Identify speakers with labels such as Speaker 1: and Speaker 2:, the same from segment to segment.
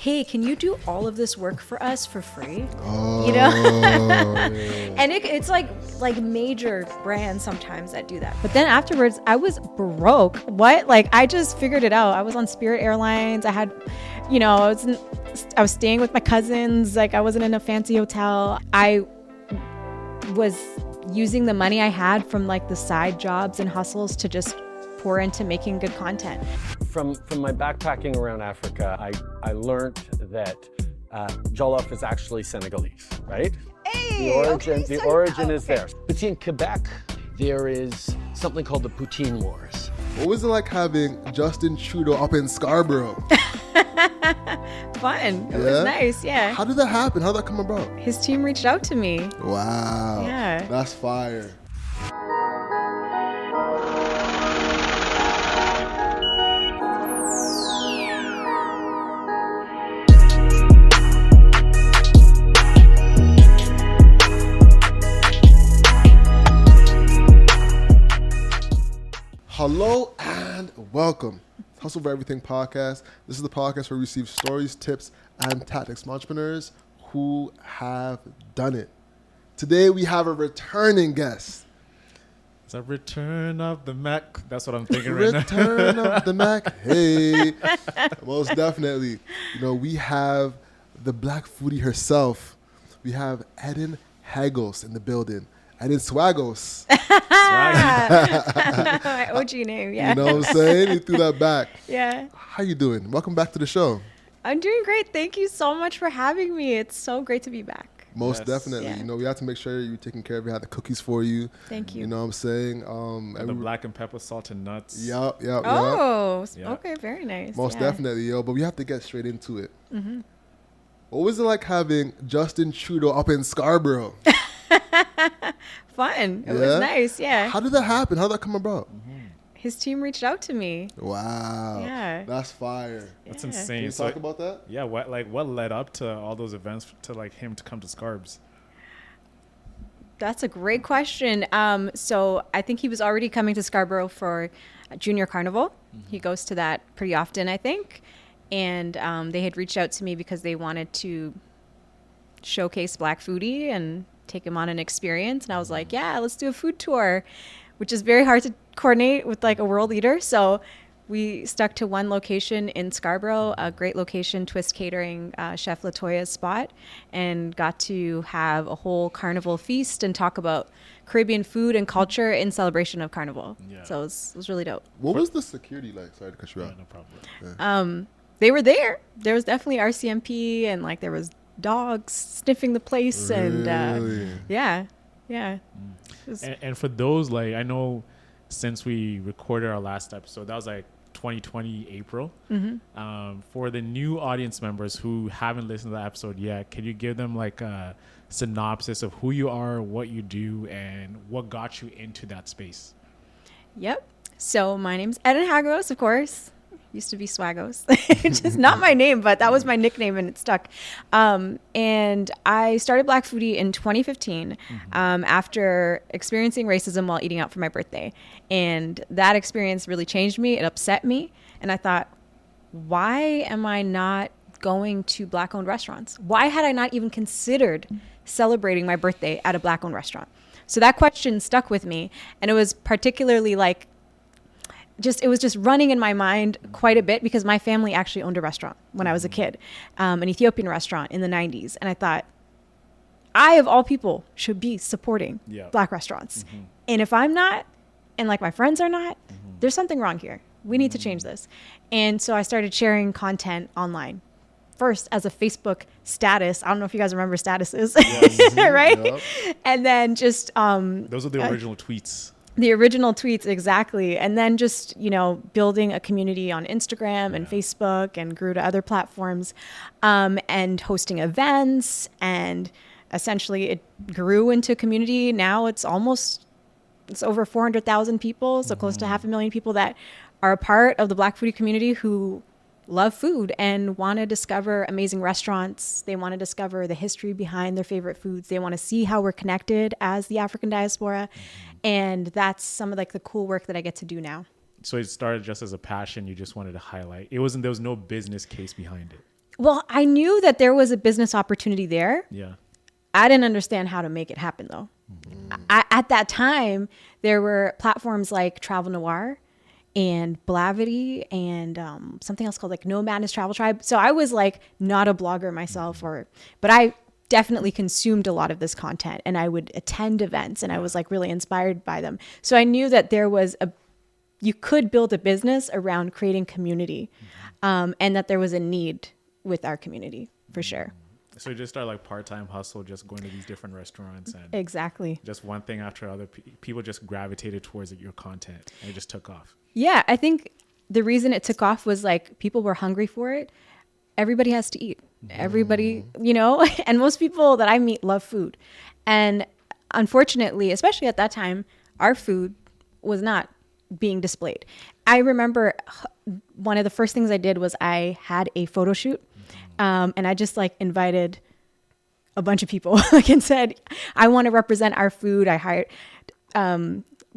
Speaker 1: hey, can you do all of this work for us for free?
Speaker 2: Oh,
Speaker 1: You know?
Speaker 2: yeah.
Speaker 1: And it's like major brands sometimes that do that. But then afterwards, I was broke. What? Like, I just figured it out. I was on Spirit Airlines. I had, I was staying with my cousins. Like, I wasn't in a fancy hotel. I was using the money I had from like the side jobs and hustles to just pour into making good content.
Speaker 3: From my backpacking around Africa, I learned that jollof is actually Senegalese, right?
Speaker 1: Hey,
Speaker 3: the origin is there. But see, in Quebec, there is something called the Poutine Wars.
Speaker 2: What was it like having Justin Trudeau up in Scarborough?
Speaker 1: Fun. It was nice, yeah.
Speaker 2: How did that happen? How did that come about?
Speaker 1: His team reached out to me.
Speaker 2: Wow.
Speaker 1: Yeah.
Speaker 2: That's fire. Hello and welcome to Hustle for Everything podcast. This is the podcast where we receive stories, tips, and tactics from entrepreneurs who have done it. Today we have a returning guest.
Speaker 4: It's a return of the Mac. That's what I'm thinking right now.
Speaker 2: Return of the Mac. Hey, most definitely. We have the Black Foodie herself. We have Eden Hagos in the building. Eden Swagos.
Speaker 1: My OG name, yeah.
Speaker 2: You know what I'm saying? You threw that back.
Speaker 1: Yeah.
Speaker 2: How you doing? Welcome back to the show.
Speaker 1: I'm doing great. Thank you so much for having me. It's so great to be back.
Speaker 2: Most
Speaker 4: Yes.
Speaker 2: definitely.
Speaker 1: Yeah.
Speaker 2: We have to make sure you're taking care of. We had the cookies for you.
Speaker 1: Thank you.
Speaker 2: You know what I'm saying?
Speaker 4: The black and pepper, salt and nuts.
Speaker 2: Yep.
Speaker 1: Oh,
Speaker 4: Yeah.
Speaker 1: okay. Very nice.
Speaker 2: Most
Speaker 1: yeah.
Speaker 2: definitely, yo. But we have to get straight into it. Mm-hmm. What was it like having Justin Trudeau up in Scarborough?
Speaker 1: Fun. It was nice. Yeah.
Speaker 2: How did that happen? How did that come about?
Speaker 1: His team reached out to me.
Speaker 2: Wow.
Speaker 1: Yeah.
Speaker 2: That's fire.
Speaker 4: That's
Speaker 1: Yeah.
Speaker 4: insane.
Speaker 2: Can you talk about that?
Speaker 4: Yeah, what led up to all those events to him to come to Scarbs?
Speaker 1: That's a great question. So I think he was already coming to Scarborough for Junior Carnival. Mm-hmm. He goes to that pretty often, I think. And they had reached out to me because they wanted to showcase Black Foodie and take him on an experience. And I was like, yeah, let's do a food tour, which is very hard to coordinate with like a world leader. So we stuck to one location in Scarborough, a great location, Twist Catering, Chef Latoya's spot, and got to have a whole carnival feast and talk about Caribbean food and culture in celebration of Carnival.
Speaker 4: Yeah.
Speaker 1: So it was really dope.
Speaker 2: What was the security like? Sorry to cut you
Speaker 4: Yeah,
Speaker 2: off.
Speaker 4: no problem.
Speaker 1: They were there. There was definitely RCMP and like there was dogs sniffing the place.
Speaker 2: Really?
Speaker 1: And yeah. It was-
Speaker 4: And for those, like, I know since we recorded our last episode, that was like 2020 April. Mm-hmm. For the new audience members who haven't listened to that episode yet, can you give them like a synopsis of who you are, what you do, and what got you into that space?
Speaker 1: Yep. So my name's Eden Hagos, of course. Used to be Swagos, which is not my name, but that was my nickname and it stuck. And I started Black Foodie in 2015 after experiencing racism while eating out for my birthday. And that experience really changed me. It upset me. And I thought, why am I not going to Black-owned restaurants? Why had I not even considered celebrating my birthday at a Black-owned restaurant? So that question stuck with me. And it was particularly like, it was just running in my mind quite a bit because my family actually owned a restaurant when I was a kid, an Ethiopian restaurant in the 90s. And I thought, I, of all people, should be supporting Black restaurants. And if I'm not, and like my friends are not, there's something wrong here. We need to change this. And so I started sharing content online. First as a Facebook status. I don't know if you guys remember statuses, right? Yep. And then just...
Speaker 4: those are the original tweets.
Speaker 1: The original tweets, exactly. And then just, building a community on Instagram and Facebook and grew to other platforms and hosting events. And essentially it grew into a community. Now it's over 400,000 people. So close to 500,000 people that are a part of the Black Foodie community who love food and want to discover amazing restaurants. They want to discover the history behind their favorite foods. They want to see how we're connected as the African diaspora. And that's some of like the cool work that I get to do now.
Speaker 4: So it started just as a passion. You just wanted to highlight. There was no business case behind it.
Speaker 1: Well, I knew that there was a business opportunity there.
Speaker 4: Yeah.
Speaker 1: I didn't understand how to make it happen, though. At that time, there were platforms like Travel Noir and Blavity and something else called like No Madness Travel Tribe. So I was like not a blogger myself, but I definitely consumed a lot of this content, and I would attend events, and I was like really inspired by them. So I knew that you could build a business around creating community, and that there was a need with our community for sure.
Speaker 4: So you just start like part-time hustle, just going to these different restaurants and
Speaker 1: Exactly.
Speaker 4: just one thing after other. People just gravitated towards your content and it just took off.
Speaker 1: Yeah, I think the reason it took off was like people were hungry for it. Everybody has to eat. Everybody, and most people that I meet love food. And unfortunately, especially at that time, our food was not being displayed. I remember one of the first things I did was I had a photo shoot. And I just like invited a bunch of people like and said, I want to represent our food. I hired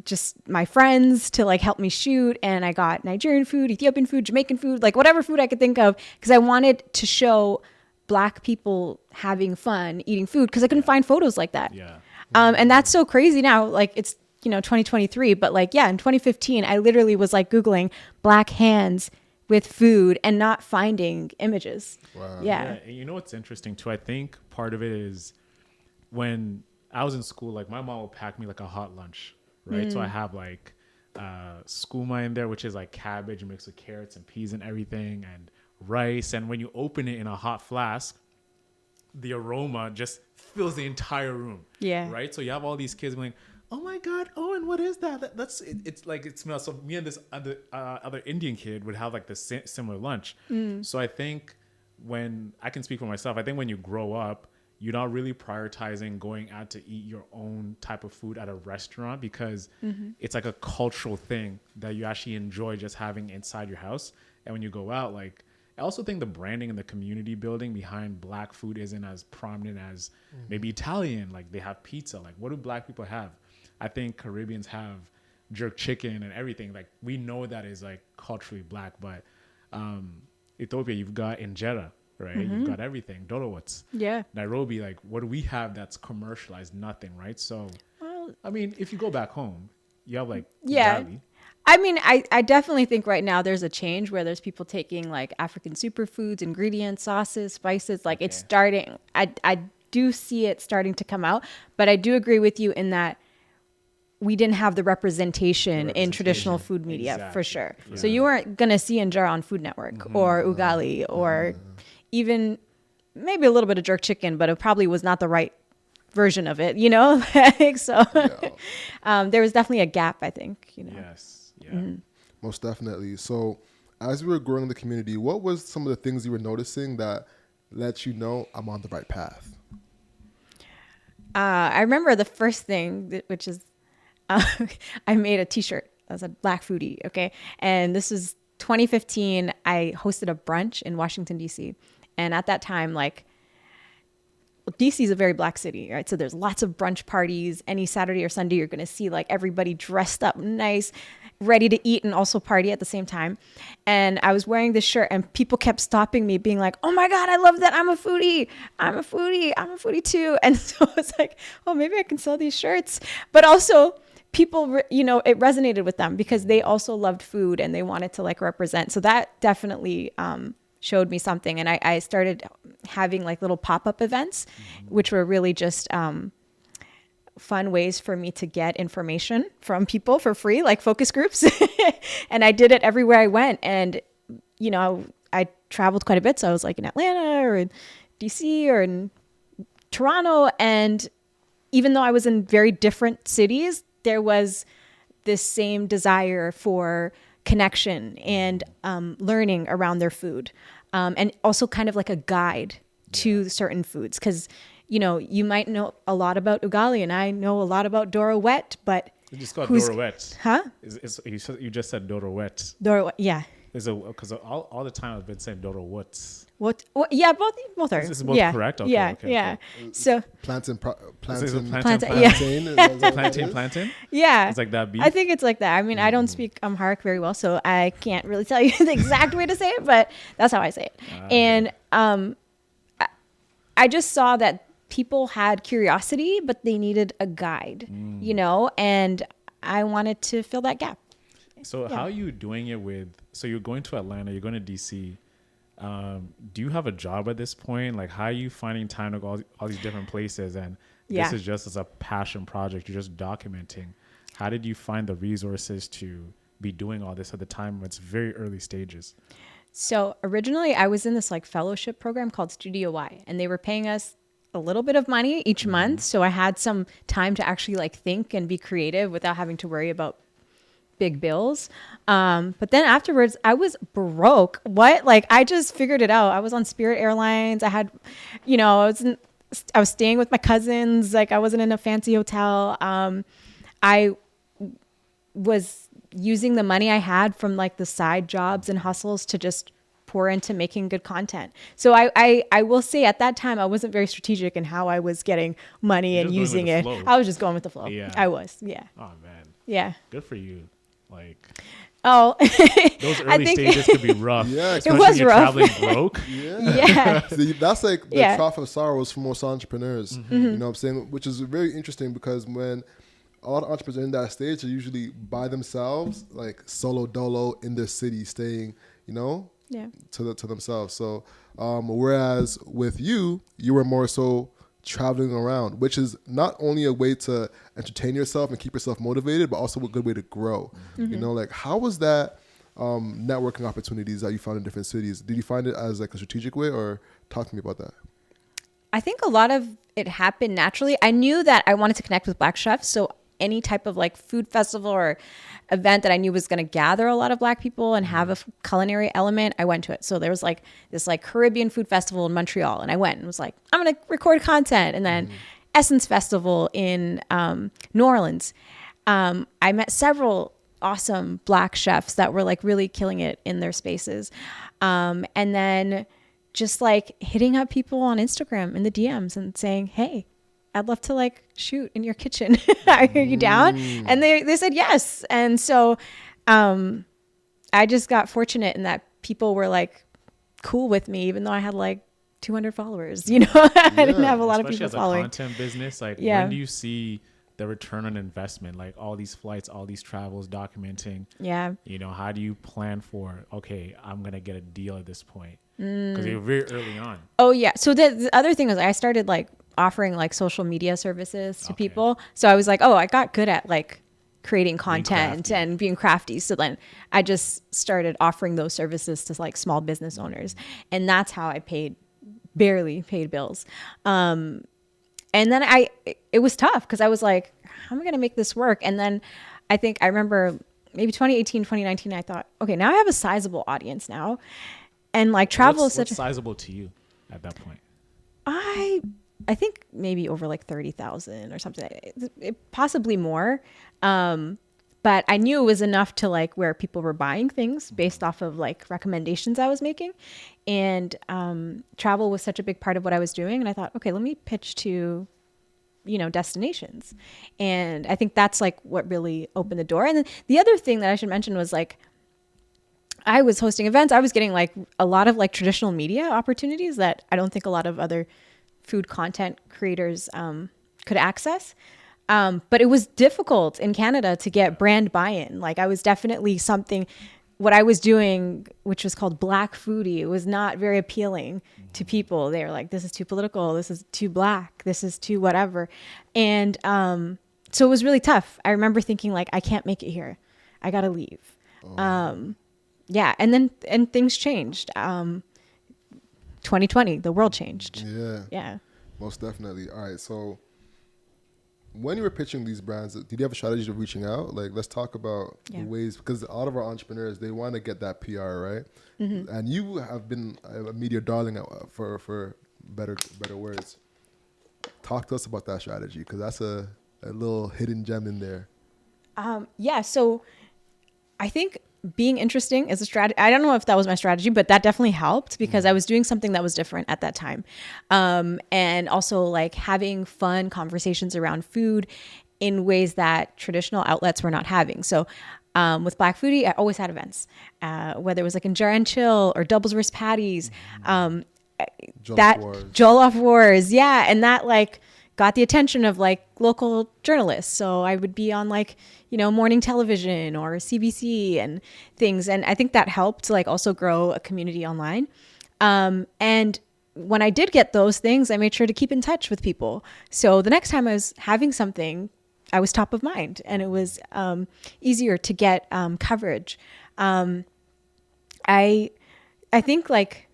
Speaker 1: just my friends to like help me shoot. And I got Nigerian food, Ethiopian food, Jamaican food, like whatever food I could think of. Because I wanted to show Black people having fun eating food because I couldn't find photos like that.
Speaker 4: Yeah.
Speaker 1: And that's so crazy now. Like it's, 2023. But like, yeah, in 2015, I literally was like Googling Black hands with food and not finding images.
Speaker 2: Wow.
Speaker 1: Yeah.
Speaker 4: And you know what's interesting too? I think part of it is when I was in school, like my mom would pack me like a hot lunch, right? So I have like skooma in there, which is like cabbage mixed with carrots and peas and everything, and rice. And when you open it in a hot flask, the aroma just fills the entire room.
Speaker 1: Yeah.
Speaker 4: Right? So you have all these kids going, oh my God, Owen, what is that? That's it, it's like it smells. So me and this other Indian kid would have like this similar lunch. So I think when I can speak for myself, I think when you grow up, you're not really prioritizing going out to eat your own type of food at a restaurant because it's like a cultural thing that you actually enjoy just having inside your house. And when you go out, like I also think the branding and the community building behind Black food isn't as prominent as maybe Italian. Like they have pizza. Like what do Black people have? I think Caribbeans have jerk chicken and everything. Like we know that is like culturally Black, but Ethiopia, you've got injera, right? You've got everything. Dorowats.
Speaker 1: Yeah.
Speaker 4: Nairobi, like what do we have that's commercialized? Nothing, right? So, I mean, if you go back home, you have like
Speaker 1: Yeah.
Speaker 4: ugali.
Speaker 1: I mean, I definitely think right now there's a change where there's people taking like African superfoods, ingredients, sauces, spices. Like it's starting. I do see it starting to come out, but I do agree with you in that we didn't have the representation in traditional food media for sure. Yeah. So you weren't going to see injera on Food Network or ugali or even maybe a little bit of jerk chicken, but it probably was not the right version of it, So there was definitely a gap, I think,
Speaker 4: Yes. Yeah.
Speaker 2: Most definitely. So as we were growing the community, what was some of the things you were noticing that let you know I'm on the right path?
Speaker 1: I remember the first thing, which is I made a t-shirt. That was a Black Foodie. Okay. And this was 2015. I hosted a brunch in Washington, D.C. And at that time, like, DC is a very Black city, right? So there's lots of brunch parties. Any Saturday or Sunday, you're going to see like everybody dressed up nice, ready to eat and also party at the same time. And I was wearing this shirt and people kept stopping me being like, oh my God, I love that. I'm a foodie. I'm a foodie too. And so I was like, oh, maybe I can sell these shirts. But also people, it resonated with them because they also loved food and they wanted to like represent. So that definitely, showed me something. And I started having like little pop-up events, which were really just fun ways for me to get information from people for free, like focus groups. And I did it everywhere I went. And, I traveled quite a bit. So I was like in Atlanta or in DC or in Toronto. And even though I was in very different cities, there was this same desire for connection and learning around their food, and also kind of like a guide to certain foods, because you might know a lot about ugali and I know a lot about dorowet, but
Speaker 4: You just got dorowet.
Speaker 1: Huh?
Speaker 4: You just said dorowet.
Speaker 1: Dorowet, yeah.
Speaker 4: Is it because all the time I've been saying Dodo what's
Speaker 1: What? Yeah, both are.
Speaker 4: Is this both
Speaker 1: yeah.
Speaker 4: correct? Okay,
Speaker 1: yeah,
Speaker 4: okay,
Speaker 1: yeah.
Speaker 4: cool.
Speaker 1: So
Speaker 2: Plantain,
Speaker 4: Is it
Speaker 1: plantain,
Speaker 4: plantain?
Speaker 1: yeah.
Speaker 2: is that what it is?
Speaker 4: Plantain?
Speaker 1: yeah,
Speaker 4: It's like that beef.
Speaker 1: I think it's like that. I mean, I don't speak Amharic very well, so I can't really tell you the exact way to say it, but that's how I say it. And I just saw that people had curiosity, but they needed a guide, you know, and I wanted to fill that gap.
Speaker 4: So how are you doing it with? So you're going to Atlanta, you're going to DC. Do you have a job at this point? Like, how are you finding time to go all these different places? And this is just as a passion project. You're just documenting. How did you find the resources to be doing all this at the time when it's very early stages?
Speaker 1: So originally I was in this like fellowship program called Studio Y, and they were paying us a little bit of money each month. So I had some time to actually like think and be creative without having to worry about big bills. But then afterwards I was broke. What? Like I just figured it out. I was on Spirit Airlines. I had, you know, I was staying with my cousins. Like I wasn't in a fancy hotel. I was using the money I had from like the side jobs and hustles to just pour into making good content. So I will say at that time, I wasn't very strategic in how I was getting money and using it. I was just going with the flow.
Speaker 4: Yeah.
Speaker 1: I was. Yeah.
Speaker 4: Oh man.
Speaker 1: Yeah.
Speaker 4: Good for you. Like
Speaker 1: Oh,
Speaker 4: those early stages could be rough.
Speaker 2: Yeah,
Speaker 4: especially
Speaker 1: was
Speaker 4: when you're
Speaker 1: rough.
Speaker 4: traveling broke.
Speaker 1: yeah.
Speaker 2: See, that's like the
Speaker 1: Yeah.
Speaker 2: trough of sorrows for most entrepreneurs. You know what I'm saying? Which is very interesting because when a lot of entrepreneurs are in that stage, they're usually by themselves, like solo dolo in their city, staying, you know,
Speaker 1: Yeah.
Speaker 2: to themselves. So, whereas with you, you were more so traveling around, which is not only a way to entertain yourself and keep yourself motivated, but also a good way to grow. You know, like how was that networking opportunities that you found in different cities? Did you find it as like a strategic way, or talk to me about that?
Speaker 1: I think a lot of it happened naturally. I knew that I wanted to connect with Black chefs. So any type of like food festival or event that I knew was going to gather a lot of Black people and have a culinary element, I went to it. So there was like this like Caribbean food festival in Montreal, and I went and was like, I'm going to record content. And then Essence Festival in New Orleans. I met several awesome Black chefs that were like really killing it in their spaces. And then just like hitting up people on Instagram in the DMs and saying, hey, I'd love to like shoot in your kitchen. Are you down? And they said yes. And so I just got fortunate in that people were like cool with me, even though I had like 200 followers, you know. I didn't have a lot of people
Speaker 4: Especially
Speaker 1: following.
Speaker 4: as a content business, like
Speaker 1: Yeah.
Speaker 4: when do you see the return on investment? Like all these flights, all these travels, documenting.
Speaker 1: Yeah.
Speaker 4: You know, how do you plan for, okay, I'm going to get a deal at this point? Because you're very early on.
Speaker 1: Oh yeah. So the other thing was I started like offering like social media services to people. So I was like, oh, I got good at like creating content
Speaker 4: crafty.
Speaker 1: and being crafty. So then I just started offering those services to like small business owners. And that's how I barely paid bills. And then it was tough because I was like, how am I going to make this work? And then I remember maybe 2018, 2019, I thought, okay, now I have a sizable audience now. And like travel is such
Speaker 4: what's sizable to you at that point?
Speaker 1: I think maybe over like 30,000 or something, possibly more. But I knew it was enough to like where people were buying things based off of like recommendations I was making. And travel was such a big part of what I was doing. And I thought, okay, let me pitch to, you know, destinations. And I think that's like what really opened the door. And then the other thing that I should mention was like, I was hosting events. I was getting like a lot of like traditional media opportunities that I don't think a lot of other food content creators could access. But it was difficult in Canada to get brand buy-in. Like I was definitely what I was doing, which was called Black Foodie, it was not very appealing to people. They were like, this is too political. This is too Black. This is too whatever. And so it was really tough. I remember thinking like, I can't make it here. I got to leave. Yeah. And things changed. 2020, the world changed.
Speaker 2: Yeah.
Speaker 1: Yeah.
Speaker 2: Most definitely. All right. So when you were pitching these brands, did you have a strategy of reaching out? Like, let's talk about the ways, because a lot of our entrepreneurs, they want to get that PR, right? And you have been a media darling for better words. Talk to us about that strategy, because that's a little hidden gem in there.
Speaker 1: Yeah. So I think being interesting is a strategy. I don't know if that was my strategy, but that definitely helped because I was doing something that was different at that time. And also like having fun conversations around food in ways that traditional outlets were not having. So with Black Foodie, I always had events, whether it was like in Jar and Chill or Doubles Wrist Patties, Jollof Wars. Yeah. And that like got the attention of like local journalists. So I would be on like, morning television or CBC and things. And I think that helped like also grow a community online. And when I did get those things, I made sure to keep in touch with people. So the next time I was having something, I was top of mind and it was easier to get coverage. I think like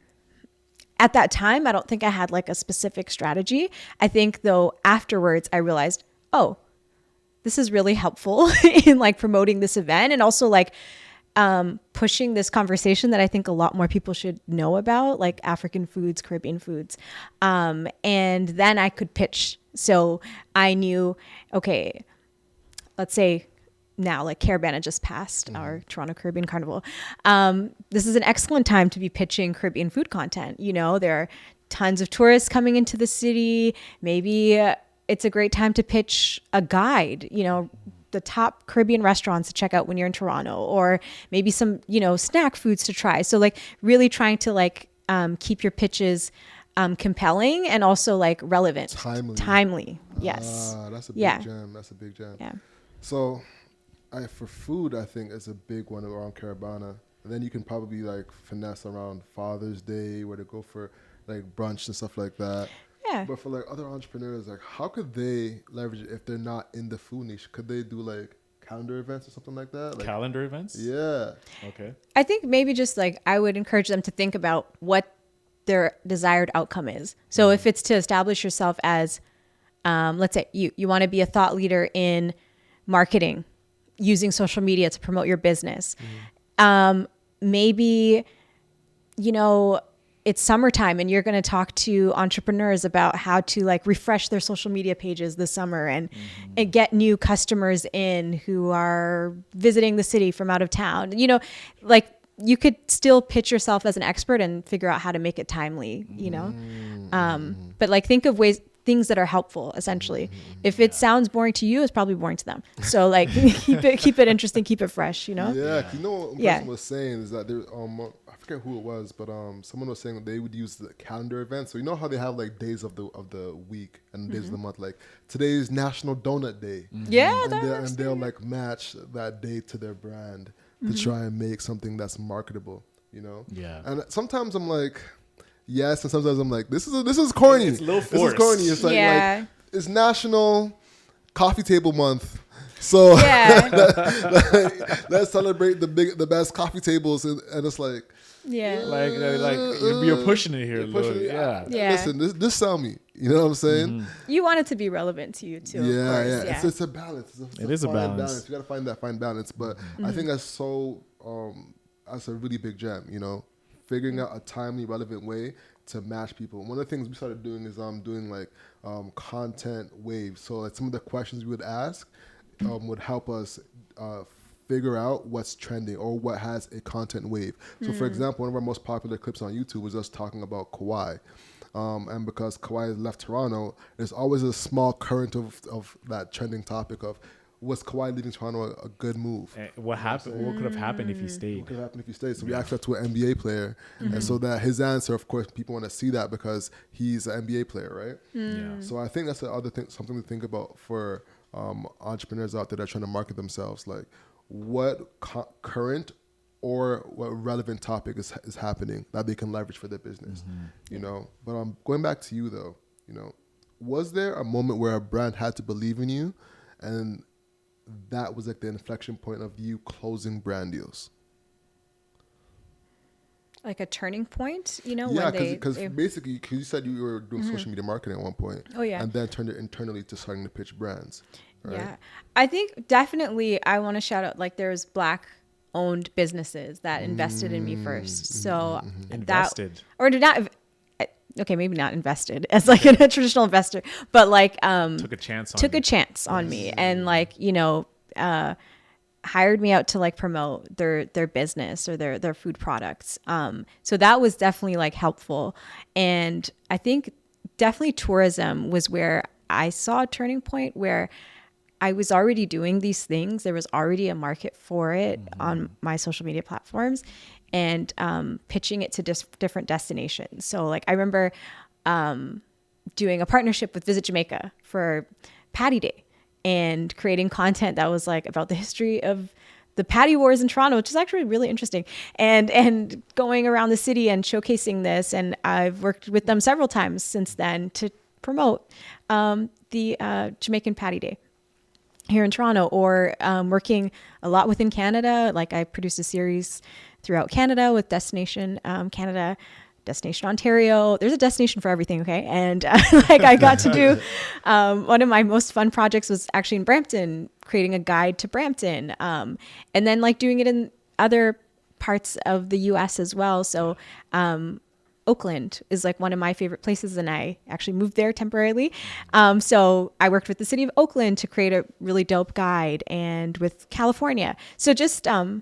Speaker 1: at that time, I don't think I had like a specific strategy. I think though afterwards I realized, oh, this is really helpful in like promoting this event and also like pushing this conversation that I think a lot more people should know about, like African foods, Caribbean foods. And then I could pitch. So I knew, okay, let's say now like Caravana just passed our Toronto Caribbean Carnival. This is an excellent time to be pitching Caribbean food content. There are tons of tourists coming into the city. Maybe it's a great time to pitch a guide, the top Caribbean restaurants to check out when you're in Toronto, or maybe some, snack foods to try. So like really trying to like keep your pitches compelling and also like relevant. Timely. Yes.
Speaker 2: That's a big jam. That's a big jam.
Speaker 1: Yeah.
Speaker 2: So for food, I think it's a big one around Caravana. And then you can probably like finesse around Father's Day where to go for like brunch and stuff like that.
Speaker 1: Yeah.
Speaker 2: But for like other entrepreneurs, like how could they leverage it if they're not in the food niche? Could they do like calendar events or something like that? Like,
Speaker 4: calendar events?
Speaker 2: Yeah.
Speaker 4: Okay.
Speaker 1: I think maybe just like I would encourage them to think about what their desired outcome is. So if it's to establish yourself as, let's say you want to be a thought leader in marketing, using social media to promote your business. Maybe, it's summertime and you're going to talk to entrepreneurs about how to like refresh their social media pages this summer and get new customers in who are visiting the city from out of town. Like you could still pitch yourself as an expert and figure out how to make it timely, but like think of things that are helpful essentially. If it sounds boring to you, it's probably boring to them. So like keep it interesting, keep it fresh,
Speaker 2: Yeah. What one person was saying is that there, I forget who it was, but someone was saying that they would use the calendar event. So you know how they have like days of the week and days of the month, like today's National Donut Day.
Speaker 1: Yeah.
Speaker 2: And they'll like match that day to their brand to try and make something that's marketable, Yeah. And sometimes I'm like, yes, and sometimes I'm like, this is corny.
Speaker 4: It's a little forced.
Speaker 2: This is corny. It's like it's National Coffee Table Month. So let's celebrate the best coffee tables, and it's like
Speaker 4: like you're pushing it here.
Speaker 2: Listen, this sell me. You know what I'm saying?
Speaker 1: You want it to be relevant to you too.
Speaker 2: Yeah. It's a balance.
Speaker 4: It is a balance.
Speaker 2: You got to find that fine balance. But I think that's that's a really big gem. Figuring out a timely, relevant way to match people. One of the things we started doing is doing like content waves. So like some of the questions we would ask would help us figure out what's trending or what has a content wave. So for example, one of our most popular clips on YouTube was us talking about Kauai. And because Kauai left Toronto, there's always a small current of that trending topic of, was Kauai leaving Toronto a good move?
Speaker 4: What happened? What could have happened if he stayed?
Speaker 2: What could have happened if he stayed? So we asked that to an NBA player, and so that his answer, of course, people want to see that because he's an NBA player, right?
Speaker 4: Yeah.
Speaker 2: So I think that's the other thing, something to think about for entrepreneurs out there that are trying to market themselves. Like, what current or what relevant topic is happening that they can leverage for their business, But going back to you though, was there a moment where a brand had to believe in you, and that was like the inflection point of you closing brand deals?
Speaker 1: Like a turning point,
Speaker 2: Yeah, because basically, because you said you were doing social media marketing at one point.
Speaker 1: Oh, yeah.
Speaker 2: And then turned it internally to starting to pitch brands. Right?
Speaker 1: Yeah. I think definitely I want to shout out, like there's Black owned businesses that invested in me first. So
Speaker 4: invested.
Speaker 1: Or did not. Okay, maybe not invested as like a traditional investor, but like
Speaker 4: took a chance on
Speaker 1: me and like hired me out to like promote their business or their food products. So that was definitely like helpful. And I think definitely tourism was where I saw a turning point where I was already doing these things. There was already a market for it on my social media platforms, and pitching it to different destinations. So like I remember doing a partnership with Visit Jamaica for Patty Day and creating content that was like about the history of the patty wars in Toronto, which is actually really interesting, and going around the city and showcasing this. And I've worked with them several times since then to promote the Jamaican Patty Day here in Toronto, or working a lot within Canada. Like I produced a series throughout Canada with Destination Canada, Destination Ontario. There's a destination for everything, okay? And like I got to do one of my most fun projects was actually in Brampton, creating a guide to Brampton, and then like doing it in other parts of the US as well. So Oakland is like one of my favorite places, and I actually moved there temporarily. So I worked with the city of Oakland to create a really dope guide, and with California. So just a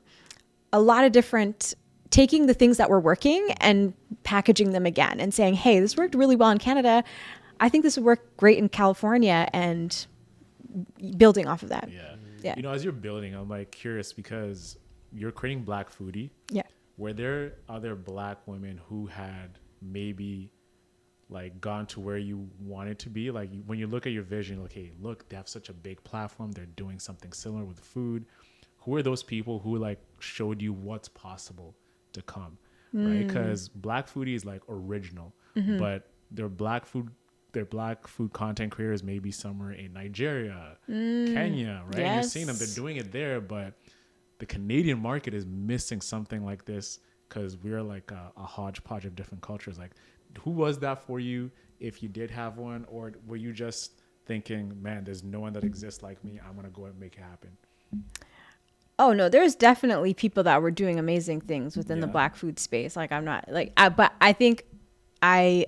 Speaker 1: lot of different, taking the things that were working and packaging them again and saying, hey, this worked really well in Canada. I think this would work great in California, and building off of that.
Speaker 4: Yeah. You know, as you're building, I'm like curious because you're creating Black Foodie.
Speaker 1: Yeah.
Speaker 4: Were there other Black women who had maybe like gone to where you wanted to be? Like when you look at your vision, like, hey, look, they have such a big platform. They're doing something similar with food. Who are those people who like showed you what's possible to come? Right? Because Black Foodie is like original, but their Black food content creators maybe somewhere in Nigeria, Kenya, right?
Speaker 1: Yes.
Speaker 4: And you're seeing them, they're doing it there, but the Canadian market is missing something like this because we're like a hodgepodge of different cultures. Like, who was that for you if you did have one? Or were you just thinking, man, there's no one that exists like me. I'm going to go and make it happen?
Speaker 1: Oh, no, there's definitely people that were doing amazing things within the Black food space. Like, I'm not like, but I think I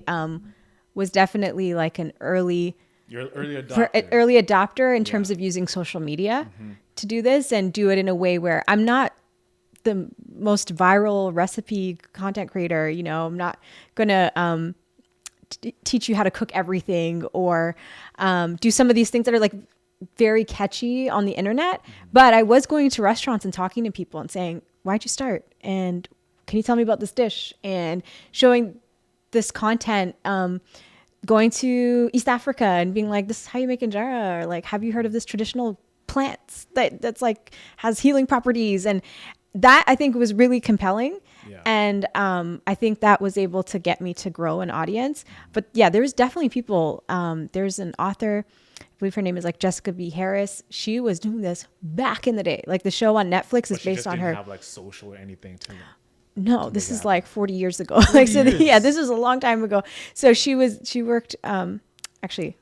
Speaker 1: was definitely like an early adopter in terms of using social media to do this, and do it in a way where I'm not the most viral recipe content creator. You know, I'm not going to teach you how to cook everything, or do some of these things that are like very catchy on the internet. But I was going to restaurants and talking to people and saying, why'd you start? And can you tell me about this dish? And showing this content, going to East Africa and being like, this is how you make injera, or like, have you heard of this traditional plants that's like has healing properties? And that I think was really compelling. And I think that was able to get me to grow an audience. But yeah, there's definitely people. There's an author, I believe her name is like Jessica B. Harris. She was doing this back in the day. Like the show on Netflix is based on her.
Speaker 4: Have like social or anything to
Speaker 1: No, this is like 40 years ago. Like, so yeah, this was a long time ago. So she worked, actually,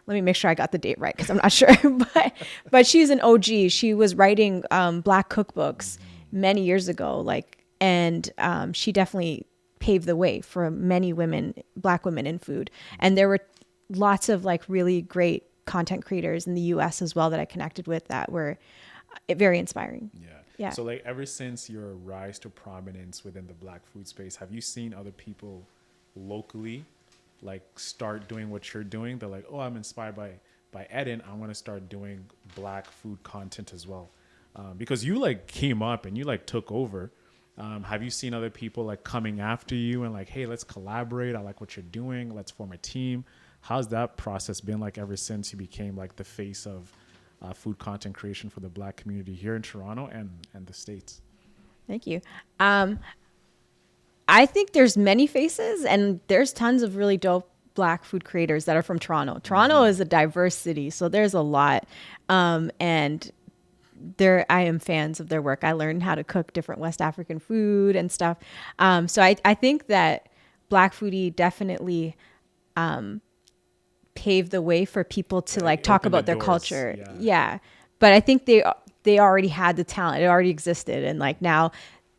Speaker 1: let me make sure I got the date right, because I'm not sure, but she's an OG. She was writing Black cookbooks many years ago, like, and she definitely paved the way for many women, Black women in food. And there were lots of like really great content creators in the US as well that I connected with that were very inspiring. Yeah.
Speaker 4: So like ever since your rise to prominence within the Black food space, have you seen other people locally like start doing what you're doing? They're like, oh, I'm inspired by Eden. I want to start doing Black food content as well. Because you like came up and you like took over. Have you seen other people like coming after you and like, hey, let's collaborate. I like what you're doing. Let's form a team. How's that process been like ever since you became like the face of food content creation for the Black community here in Toronto and the States?
Speaker 1: Thank you. I think there's many faces, and there's tons of really dope Black food creators that are from Toronto. Toronto is a diverse city, so there's a lot. And I am fans of their work. I learned how to cook different West African food and stuff. So I think that Black Foodie definitely paved the way for people to like talk about their culture. Yeah. But I think they already had the talent. It already existed. And like now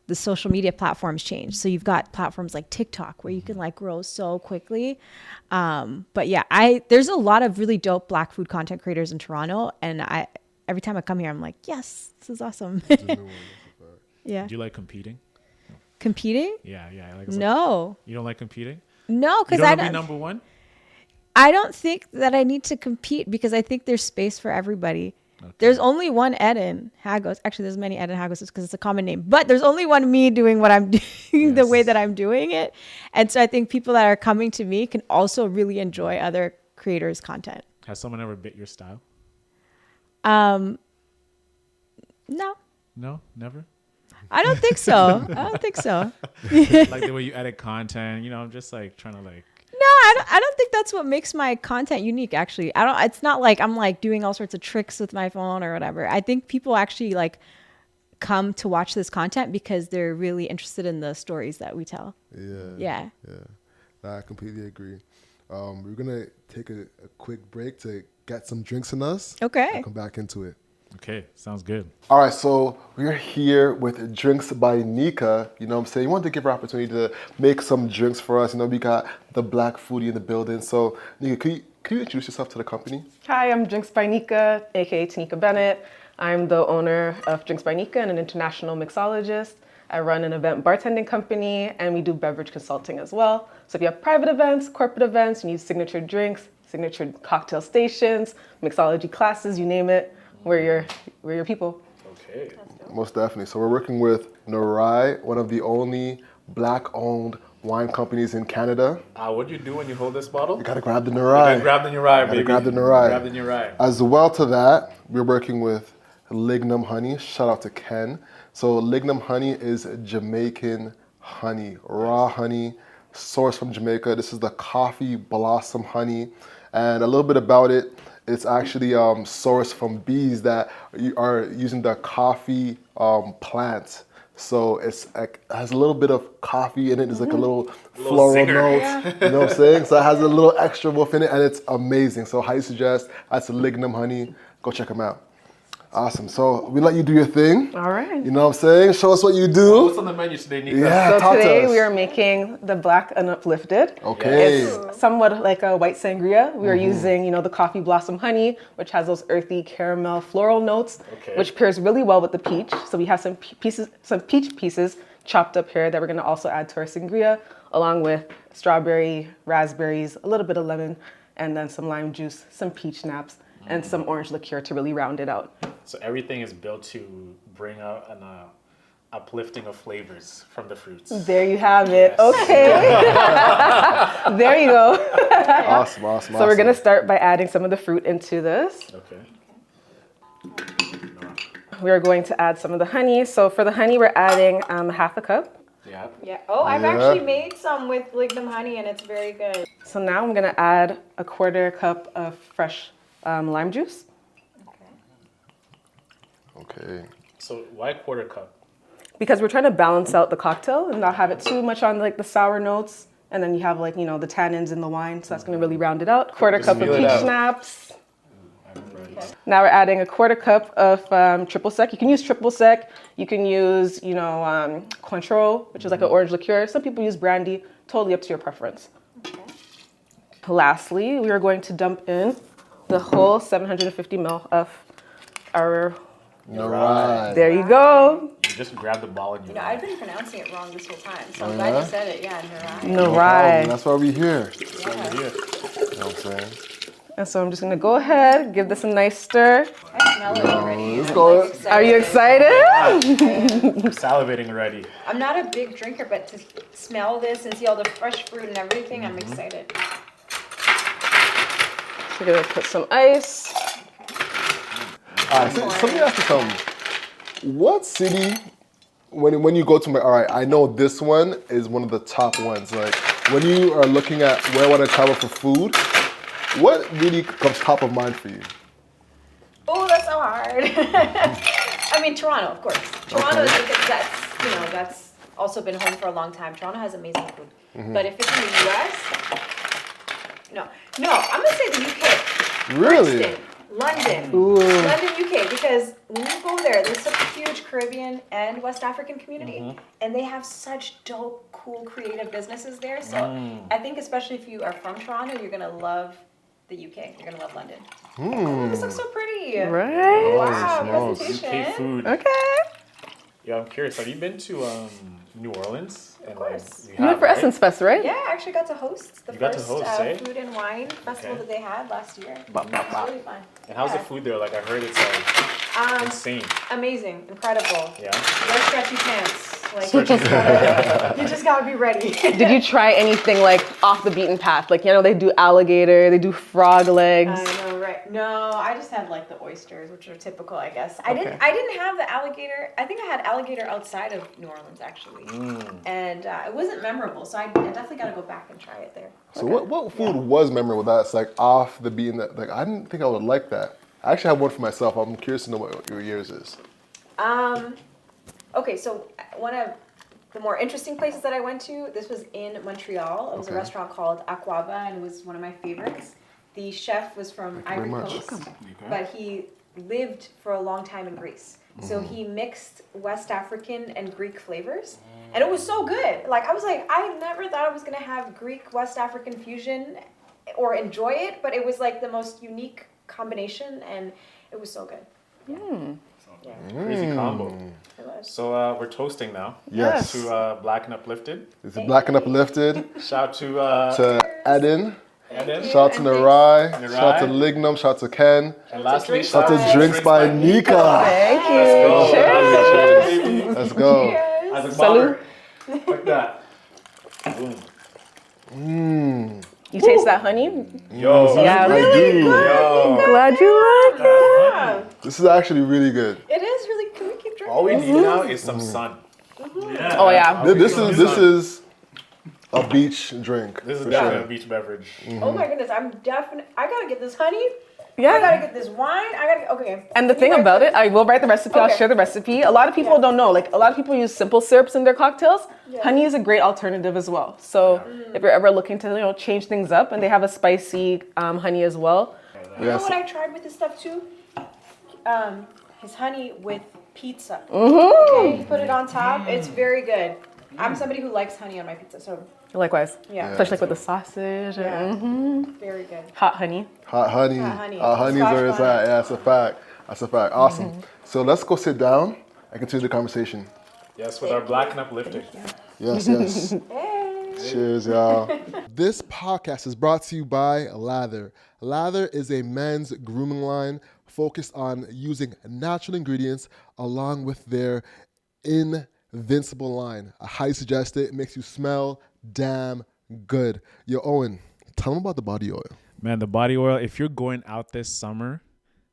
Speaker 1: the social media platforms change. So you've got platforms like TikTok where you can like grow so quickly. But yeah, there's a lot of really dope Black food content creators in Toronto. And every time I come here, I'm like, yes, this is awesome. Yeah.
Speaker 4: Do you like competing?
Speaker 1: Competing?
Speaker 4: Yeah. Like,
Speaker 1: No.
Speaker 4: You don't like competing?
Speaker 1: No,
Speaker 4: You
Speaker 1: because
Speaker 4: don't
Speaker 1: I
Speaker 4: want to be
Speaker 1: don't.
Speaker 4: number one?
Speaker 1: I don't think that I need to compete because I think there's space for everybody.
Speaker 4: Okay.
Speaker 1: There's only one Eden Hagos. Actually, there's many Eden Hagoses because it's a common name. But there's only one me doing what I'm doing the way that I'm doing it. And so I think people that are coming to me can also really enjoy other creators' content.
Speaker 4: Has someone ever bit your style?
Speaker 1: No,
Speaker 4: No, never.
Speaker 1: I don't think so. I don't think so.
Speaker 4: Like the way you edit content, you know, I'm just like trying to like.
Speaker 1: No, I don't think that's what makes my content unique. Actually, it's not like I'm like doing all sorts of tricks with my phone or whatever. I think people actually like come to watch this content because they're really interested in the stories that we tell. Yeah.
Speaker 2: I completely agree. We're gonna take a quick break to get some drinks in us.
Speaker 1: Okay.
Speaker 2: And come back into it.
Speaker 4: Okay, sounds good.
Speaker 2: All right, so we're here with Drinks by Nika. You know what I'm saying? We wanted to give her opportunity to make some drinks for us. You know, we got the Black Foodie in the building. So, Nika, can you introduce yourself to the company?
Speaker 5: Hi, I'm Drinks by Nika, aka Tanika Bennett. I'm the owner of Drinks by Nika and an international mixologist. I run an event bartending company and we do beverage consulting as well. So if you have private events, corporate events, you need signature drinks, signature cocktail stations, mixology classes, you name it, we're your people.
Speaker 4: Okay.
Speaker 2: Most definitely. So we're working with Nyarai, one of the only Black-owned wine companies in Canada.
Speaker 4: What do you do when you hold this bottle?
Speaker 2: You gotta grab the Nyarai.
Speaker 4: Grab the Nyarai, baby.
Speaker 2: Grab the Nyarai.
Speaker 4: Grab the Nyarai.
Speaker 2: As well to that, we're working with Lignum Honey. Shout out to Ken. So Lignum Honey is Jamaican honey, raw honey, sourced from Jamaica. This is the coffee blossom honey. And a little bit about it, it's actually sourced from bees that are using the coffee plant. So it has a little bit of coffee in it. There's like a little floral note, you know what I'm saying? So it has a little extra woof in it and it's amazing. So highly suggest, that's Lignum Honey. Go check them out. Awesome. So we let you do your thing.
Speaker 5: All right.
Speaker 2: You know what I'm saying? Show us what you do.
Speaker 4: What's on the menu today, Nika?
Speaker 2: Yeah,
Speaker 5: So
Speaker 2: talk to
Speaker 5: today
Speaker 2: us.
Speaker 5: we are making the Black Uplifted.
Speaker 2: Okay.
Speaker 5: It's somewhat like a white sangria. We are using, the coffee blossom honey, which has those earthy caramel floral notes, which pairs really well with the peach. So we have some peach pieces chopped up here that we're going to also add to our sangria, along with strawberry, raspberries, a little bit of lemon, and then some lime juice, some peach schnapps, and some orange liqueur to really round it out.
Speaker 4: So everything is built to bring out an uplifting of flavors from the fruits.
Speaker 5: There you have it. Yes. Okay. There you go.
Speaker 2: Awesome.
Speaker 5: So we're going to start by adding some of the fruit into this.
Speaker 4: Okay.
Speaker 5: We are going to add some of the honey. So for the honey, we're adding half a cup.
Speaker 1: Yeah. Oh, I've actually made some with Lignum Honey and it's very good.
Speaker 5: So now I'm going to add a quarter cup of fresh lime juice.
Speaker 2: Okay.
Speaker 4: So why quarter cup?
Speaker 5: Because we're trying to balance out the cocktail and not have it too much on like the sour notes. And then you have like, the tannins in the wine. So that's going to really round it out. Quarter cup of peach schnapps. Now we're adding a quarter cup of triple sec. You can use triple sec. You can use, Cointreau, which is like an orange liqueur. Some people use brandy. Totally up to your preference. Okay. Lastly, we are going to dump in the whole 750 ml of our
Speaker 2: Nyarai.
Speaker 5: There you go.
Speaker 4: You just grab the ball and
Speaker 1: I've been pronouncing it wrong this whole time, so I'm glad you said it. Yeah, Nyarai.
Speaker 5: Nyarai.
Speaker 2: That's why we're here.
Speaker 1: Yeah.
Speaker 2: You know what I'm saying?
Speaker 5: And so I'm just gonna go ahead, give this a nice stir.
Speaker 1: I smell it already.
Speaker 2: Let's go.
Speaker 5: Are you excited?
Speaker 4: I'm salivating already.
Speaker 1: I'm not a big drinker, but to smell this and see all the fresh fruit and everything, I'm excited.
Speaker 5: We're gonna put some ice.
Speaker 2: All right, so let me ask you something. What city, when you go to all right, I know this one is one of the top ones. Like, when you are looking at where I want to travel for food, what really comes top of mind for you?
Speaker 1: Oh, that's so hard. I mean, Toronto, of course. Toronto is because that's also been home for a long time. Toronto has amazing food. But if it's in the US, no, I'm gonna say the UK.
Speaker 2: Really?
Speaker 1: Brixton, London, London, UK, because when you go there, there's such a huge Caribbean and West African community, and they have such dope, cool, creative businesses there. So I think especially if you are from Toronto, you're gonna love the UK. You're gonna love London. Oh, this looks so pretty.
Speaker 5: Right.
Speaker 1: Wow,
Speaker 4: UK
Speaker 1: presentation.
Speaker 4: food.
Speaker 5: Okay.
Speaker 4: Yeah, I'm curious. Have you been to New Orleans?
Speaker 1: Of course.
Speaker 5: You went for Essence Fest, right?
Speaker 1: Yeah, I actually got to host the
Speaker 4: You got to
Speaker 1: first
Speaker 4: host, eh?
Speaker 1: food and wine festival that they had last year. It was really fun.
Speaker 4: And how's the food there? Like I heard it's like insane.
Speaker 1: Amazing, incredible.
Speaker 4: Yeah.
Speaker 1: No stretchy pants. Like you just gotta be ready.
Speaker 5: Did you try anything like off the beaten path? Like, you know, they do alligator, they do frog legs.
Speaker 1: I know, right? No, I just had like the oysters, which are typical, I guess. I didn't have the alligator. I think I had alligator outside of New Orleans actually, and it wasn't memorable. So I definitely got to go back and try it there.
Speaker 2: So what food was memorable that's like off the beaten? Like I didn't think I would like that. I actually have one for myself. I'm curious to know what yours is.
Speaker 1: Okay, so one of the more interesting places that I went to, this was in Montreal. It was a restaurant called Aquaba, and it was one of my favorites. The chef was from Ivory Coast, but he lived for a long time in Greece. So he mixed West African and Greek flavors, and it was so good. Like I was like, I never thought I was gonna have Greek West African fusion or enjoy it, but it was like the most unique combination, and it was so good.
Speaker 4: Crazy combo.
Speaker 1: It was.
Speaker 4: So we're toasting now.
Speaker 2: Yes.
Speaker 4: To Black and Uplifted.
Speaker 2: It's Black and Uplifted.
Speaker 4: Shout out to
Speaker 2: Eden.
Speaker 4: Eden.
Speaker 2: Shout out to Nyarai. Shout out to Lignum. Shout out to Ken.
Speaker 4: And lastly,
Speaker 2: Shout out to Drinks by Nika.
Speaker 5: Thank you.
Speaker 4: Cheers.
Speaker 2: Let's go.
Speaker 4: As a
Speaker 5: Salud.
Speaker 4: bopper. Like that. Boom.
Speaker 5: You taste that honey?
Speaker 4: Yo.
Speaker 5: Yeah,
Speaker 2: really
Speaker 4: Yo.
Speaker 5: glad you like it.
Speaker 2: This is actually really good.
Speaker 1: It is really. Can we keep drinking?
Speaker 4: All we need now is some sun.
Speaker 3: Yeah.
Speaker 5: Oh yeah.
Speaker 2: This is a beach drink.
Speaker 4: This is
Speaker 2: for
Speaker 4: definitely
Speaker 2: sure.
Speaker 4: a beach beverage.
Speaker 1: Oh my goodness, I gotta get this honey. I
Speaker 5: Yeah.
Speaker 1: gotta get this wine. Okay.
Speaker 5: And the thing about it, I will write the recipe. I'll
Speaker 1: Okay.
Speaker 5: share the recipe. A lot of people don't know. Like a lot of people use simple syrups in their cocktails. Honey is a great alternative as well. So if you're ever looking to change things up, and they have a spicy honey as well.
Speaker 1: You know what I tried with this stuff too? His honey with pizza.
Speaker 5: Mm-hmm.
Speaker 1: Okay, you put it on top. It's very good. I'm somebody who likes honey on my pizza, so
Speaker 5: Likewise.
Speaker 1: yeah.
Speaker 5: Especially like with the sausage.
Speaker 1: Yeah.
Speaker 5: Mhm.
Speaker 1: Very good.
Speaker 5: Hot honey.
Speaker 2: Hot honey.
Speaker 1: Hot honey.
Speaker 2: Hot honey's
Speaker 1: Scotch
Speaker 2: where it's
Speaker 1: bonnet.
Speaker 2: at. Yeah, that's a fact. That's a fact. Awesome. So let's go sit down and continue the conversation.
Speaker 4: Yes, with our Black and Uplifted.
Speaker 2: Yes, yes.
Speaker 1: Hey.
Speaker 2: Cheers, y'all. This podcast is brought to you by Lathr. Lathr is a men's grooming line focused on using natural ingredients along with their invincible line. I highly suggest it. It makes you smell damn good. Yo, Owen, tell them about the body oil.
Speaker 4: Man, the body oil, if you're going out this summer,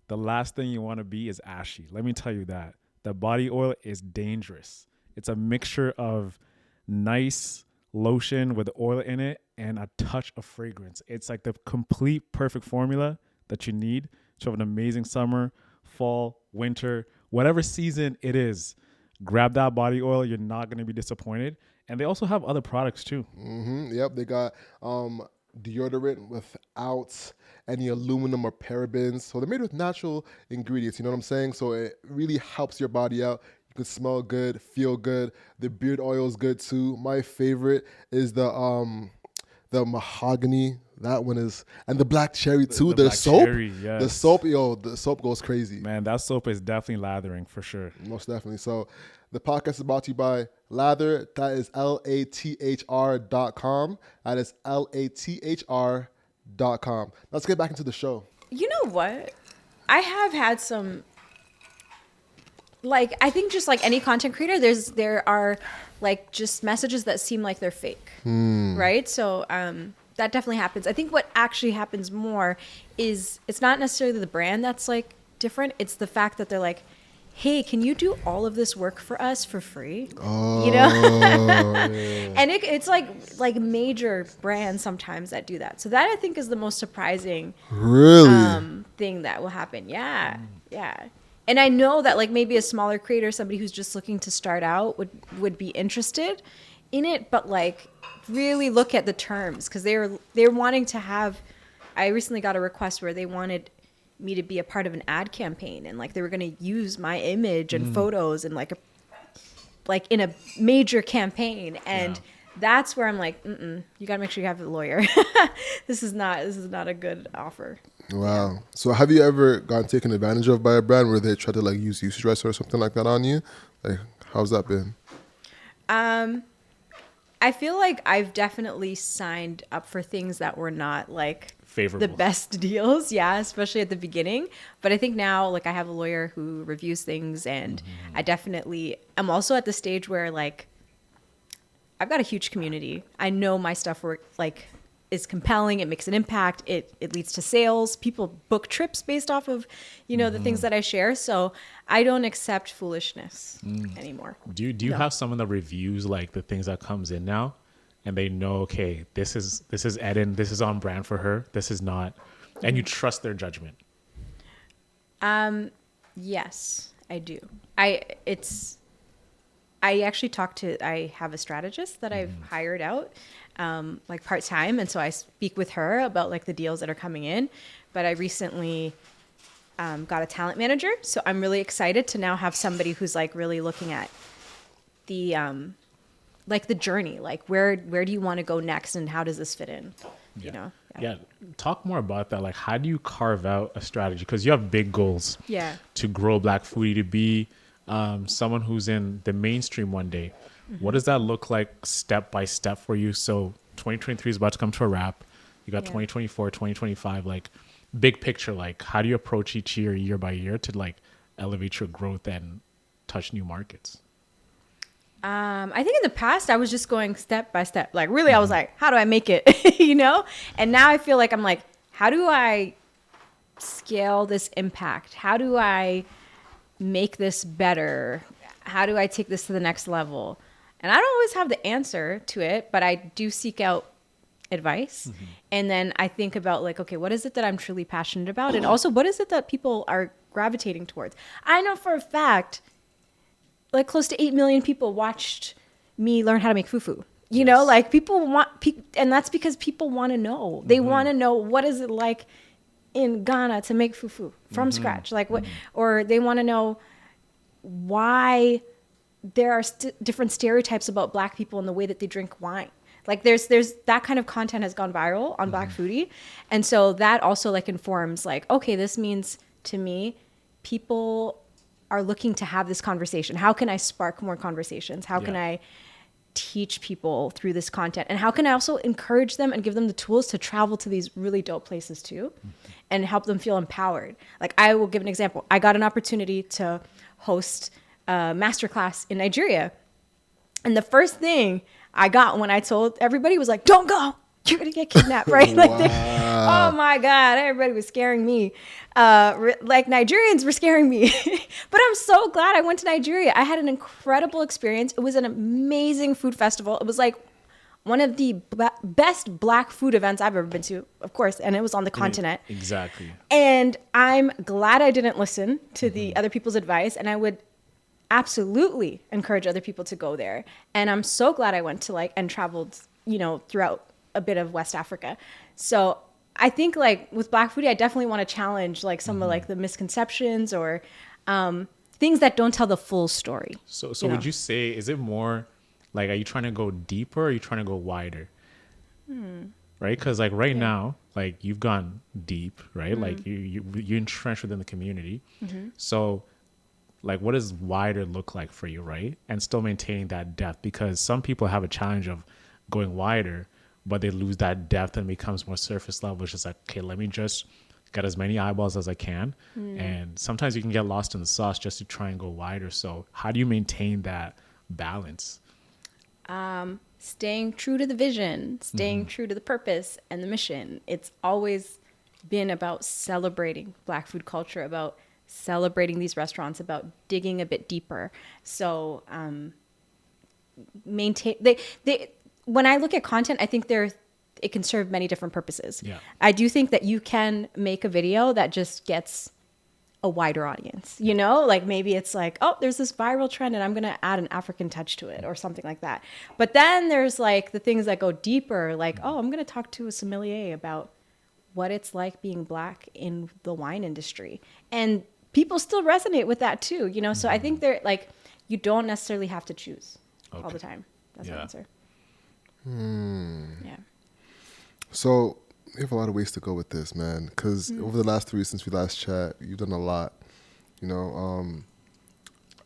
Speaker 4: the last thing you want to be is ashy. Let me tell you that. The body oil is dangerous. It's a mixture of nice lotion with oil in it and a touch of fragrance. It's like the complete perfect formula that you need to have an amazing summer, fall, winter, whatever season it is. Grab that body oil. You're not going to be disappointed. And they also have other products too.
Speaker 2: Yep, they got deodorant without any aluminum or parabens. So they're made with natural ingredients, you know what I'm saying? So it really helps your body out. You can smell good, feel good. The beard oil is good too. My favorite is the mahogany. That one is, and the black cherry too. The
Speaker 4: black
Speaker 2: soap,
Speaker 4: cherry, yes.
Speaker 2: the soap goes crazy.
Speaker 4: Man, that soap is definitely lathering for sure.
Speaker 2: Most definitely. So the podcast is brought to you by Lathr. That is LATHR.com. That is LATHR.com. Let's get back into the show.
Speaker 1: You know what? I have had some, like, I think just like any content creator, there are like just messages that seem like they're fake, right? So that definitely happens. I think what actually happens more is it's not necessarily the brand that's like different. It's the fact that they're like, hey, can you do all of this work for us for free?
Speaker 2: Oh,
Speaker 1: You know?
Speaker 2: yeah.
Speaker 1: And it's like major brands sometimes that do that. So that I think is the most surprising
Speaker 2: Really?
Speaker 1: thing that will happen. Yeah. Yeah. And I know that like maybe a smaller creator, somebody who's just looking to start out would be interested in it, but like really look at the terms because they're wanting to have. I recently got a request where they wanted me to be a part of an ad campaign, and like they were going to use my image and photos and like in a major campaign, and that's where I'm like, you got to make sure you have a lawyer. This is not a good offer.
Speaker 2: Wow. So have you ever gotten taken advantage of by a brand where they try to like use usage rights or something like that on you? Like, how's that been?
Speaker 1: I feel like I've definitely signed up for things that were not like
Speaker 4: Favorable.
Speaker 1: the best deals. Yeah, especially at the beginning. But I think now, like, I have a lawyer who reviews things, and I definitely am also at the stage where like I've got a huge community. I know my stuff is compelling. It makes an impact. It leads to sales. People book trips based off of, the things that I share. So I don't accept foolishness anymore.
Speaker 4: Do you have some of the reviews, like the things that comes in now, and they know, okay, this is Eden, this is on brand for her, this is not, and you trust their judgment?
Speaker 1: Yes, I do. I have a strategist that I've hired out, like part-time. And so I speak with her about like the deals that are coming in, but I recently got a talent manager. So I'm really excited to now have somebody who's like really looking at the, like the journey, like where do you want to go next and how does this fit in?
Speaker 4: Yeah. Talk more about that. Like, how do you carve out a strategy? Because you have big goals to grow Black Foodie to be someone who's in the mainstream one day. What does that look like step by step for you? So 2023 is about to come to a wrap. You got 2024, 2025, like big picture, like how do you approach each year by year to like elevate your growth and touch new markets?
Speaker 1: I think in the past I was just going step by step. Like really I was like, how do I make it? And now I feel like I'm like, how do I scale this impact? How do I make this better? How do I take this to the next level? And I don't always have the answer to it, but I do seek out advice. And then I think about like, okay, what is it that I'm truly passionate about? And also what is it that people are gravitating towards? I know for a fact, like close to 8 million people watched me learn how to make fufu. Like people want, and that's because people want to know. They want to know, what is it like in Ghana to make fufu from scratch? Like what, or they want to know why there are different stereotypes about Black people and the way that they drink wine. Like there's that kind of content has gone viral on Black Foodie. And so that also like informs like, okay, this means to me, people are looking to have this conversation. How can I spark more conversations? How can I teach people through this content? And how can I also encourage them and give them the tools to travel to these really dope places too and help them feel empowered? Like I will give an example. I got an opportunity to host a masterclass in Nigeria. And the first thing I got when I told everybody was like, don't go. You're going to get kidnapped, right? Like, oh my God, everybody was scaring me. Like Nigerians were scaring me. But I'm so glad I went to Nigeria. I had an incredible experience. It was an amazing food festival. It was like one of the best Black food events I've ever been to, of course. And it was on the continent.
Speaker 4: Exactly.
Speaker 1: And I'm glad I didn't listen to the other people's advice. And I would absolutely encourage other people to go there. And I'm so glad I went to and traveled, throughout a bit of West Africa. So I think with Black Foodie, I definitely want to challenge some of the misconceptions or things that don't tell the full story.
Speaker 4: So would you say, is it more are you trying to go deeper or are you trying to go wider? Right? Because right now, you've gone deep, right? You entrenched within the community. So what does wider look like for you, right? And still maintaining that depth, because some people have a challenge of going wider, but they lose that depth and becomes more surface level. It's just like, okay, let me just get as many eyeballs as I can. And sometimes you can get lost in the sauce just to try and go wider. So how do you maintain that balance?
Speaker 1: Staying true to the vision, staying true to the purpose and the mission. It's always been about celebrating Black food culture, about celebrating these restaurants, about digging a bit deeper. So maintain when I look at content, I think it can serve many different purposes.
Speaker 4: Yeah.
Speaker 1: I do think that you can make a video that just gets a wider audience, maybe it's there's this viral trend and I'm going to add an African touch to it or something like that. But then there's the things that go deeper, I'm going to talk to a sommelier about what it's like being Black in the wine industry. And people still resonate with that too, So I think you don't necessarily have to choose all the time. That's my answer. Yeah.
Speaker 2: So we have a lot of ways to go with this, man. Because over the last 3 weeks since we last chat, you've done a lot. You know,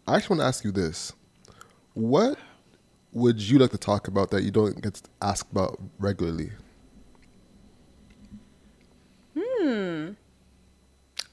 Speaker 2: I actually want to ask you this: what would you like to talk about that you don't get asked about regularly?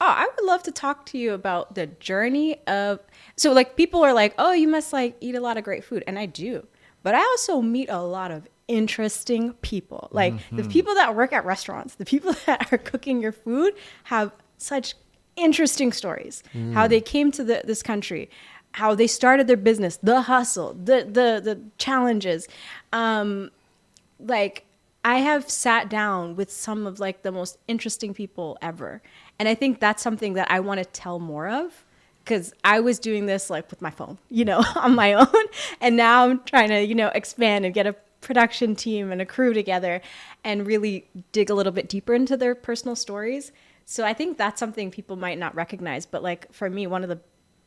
Speaker 1: Oh, I would love to talk to you about the journey of, so like people are like, oh, you must like eat a lot of great food. And I do, but I also meet a lot of interesting people. Like the people that work at restaurants, the people that are cooking your food have such interesting stories. How they came to this country, how they started their business, the hustle, the challenges. Like I have sat down with some of like the most interesting people ever. And I think that's something that I want to tell more of, because I was doing this like with my phone, you know, on my own. And now I'm trying to, you know, expand and get a production team and a crew together and really dig a little bit deeper into their personal stories. So I think that's something people might not recognize. But like for me, one of the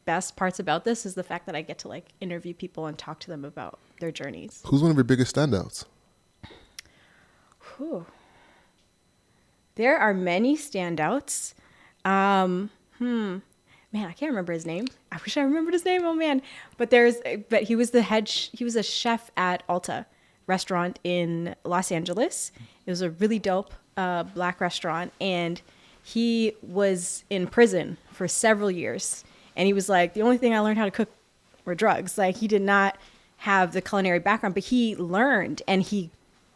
Speaker 1: best parts about this is the fact that I get to like interview people and talk to them about their journeys.
Speaker 2: Who's one of your biggest standouts?
Speaker 1: Whew. There are many standouts. Man, I can't remember his name. I wish I remembered his name. Oh man. But he was he was a chef at Alta restaurant in Los Angeles. It was a really dope Black restaurant. And he was in prison for several years. And he was like, the only thing I learned how to cook were drugs. Like he did not have the culinary background, but he learned and he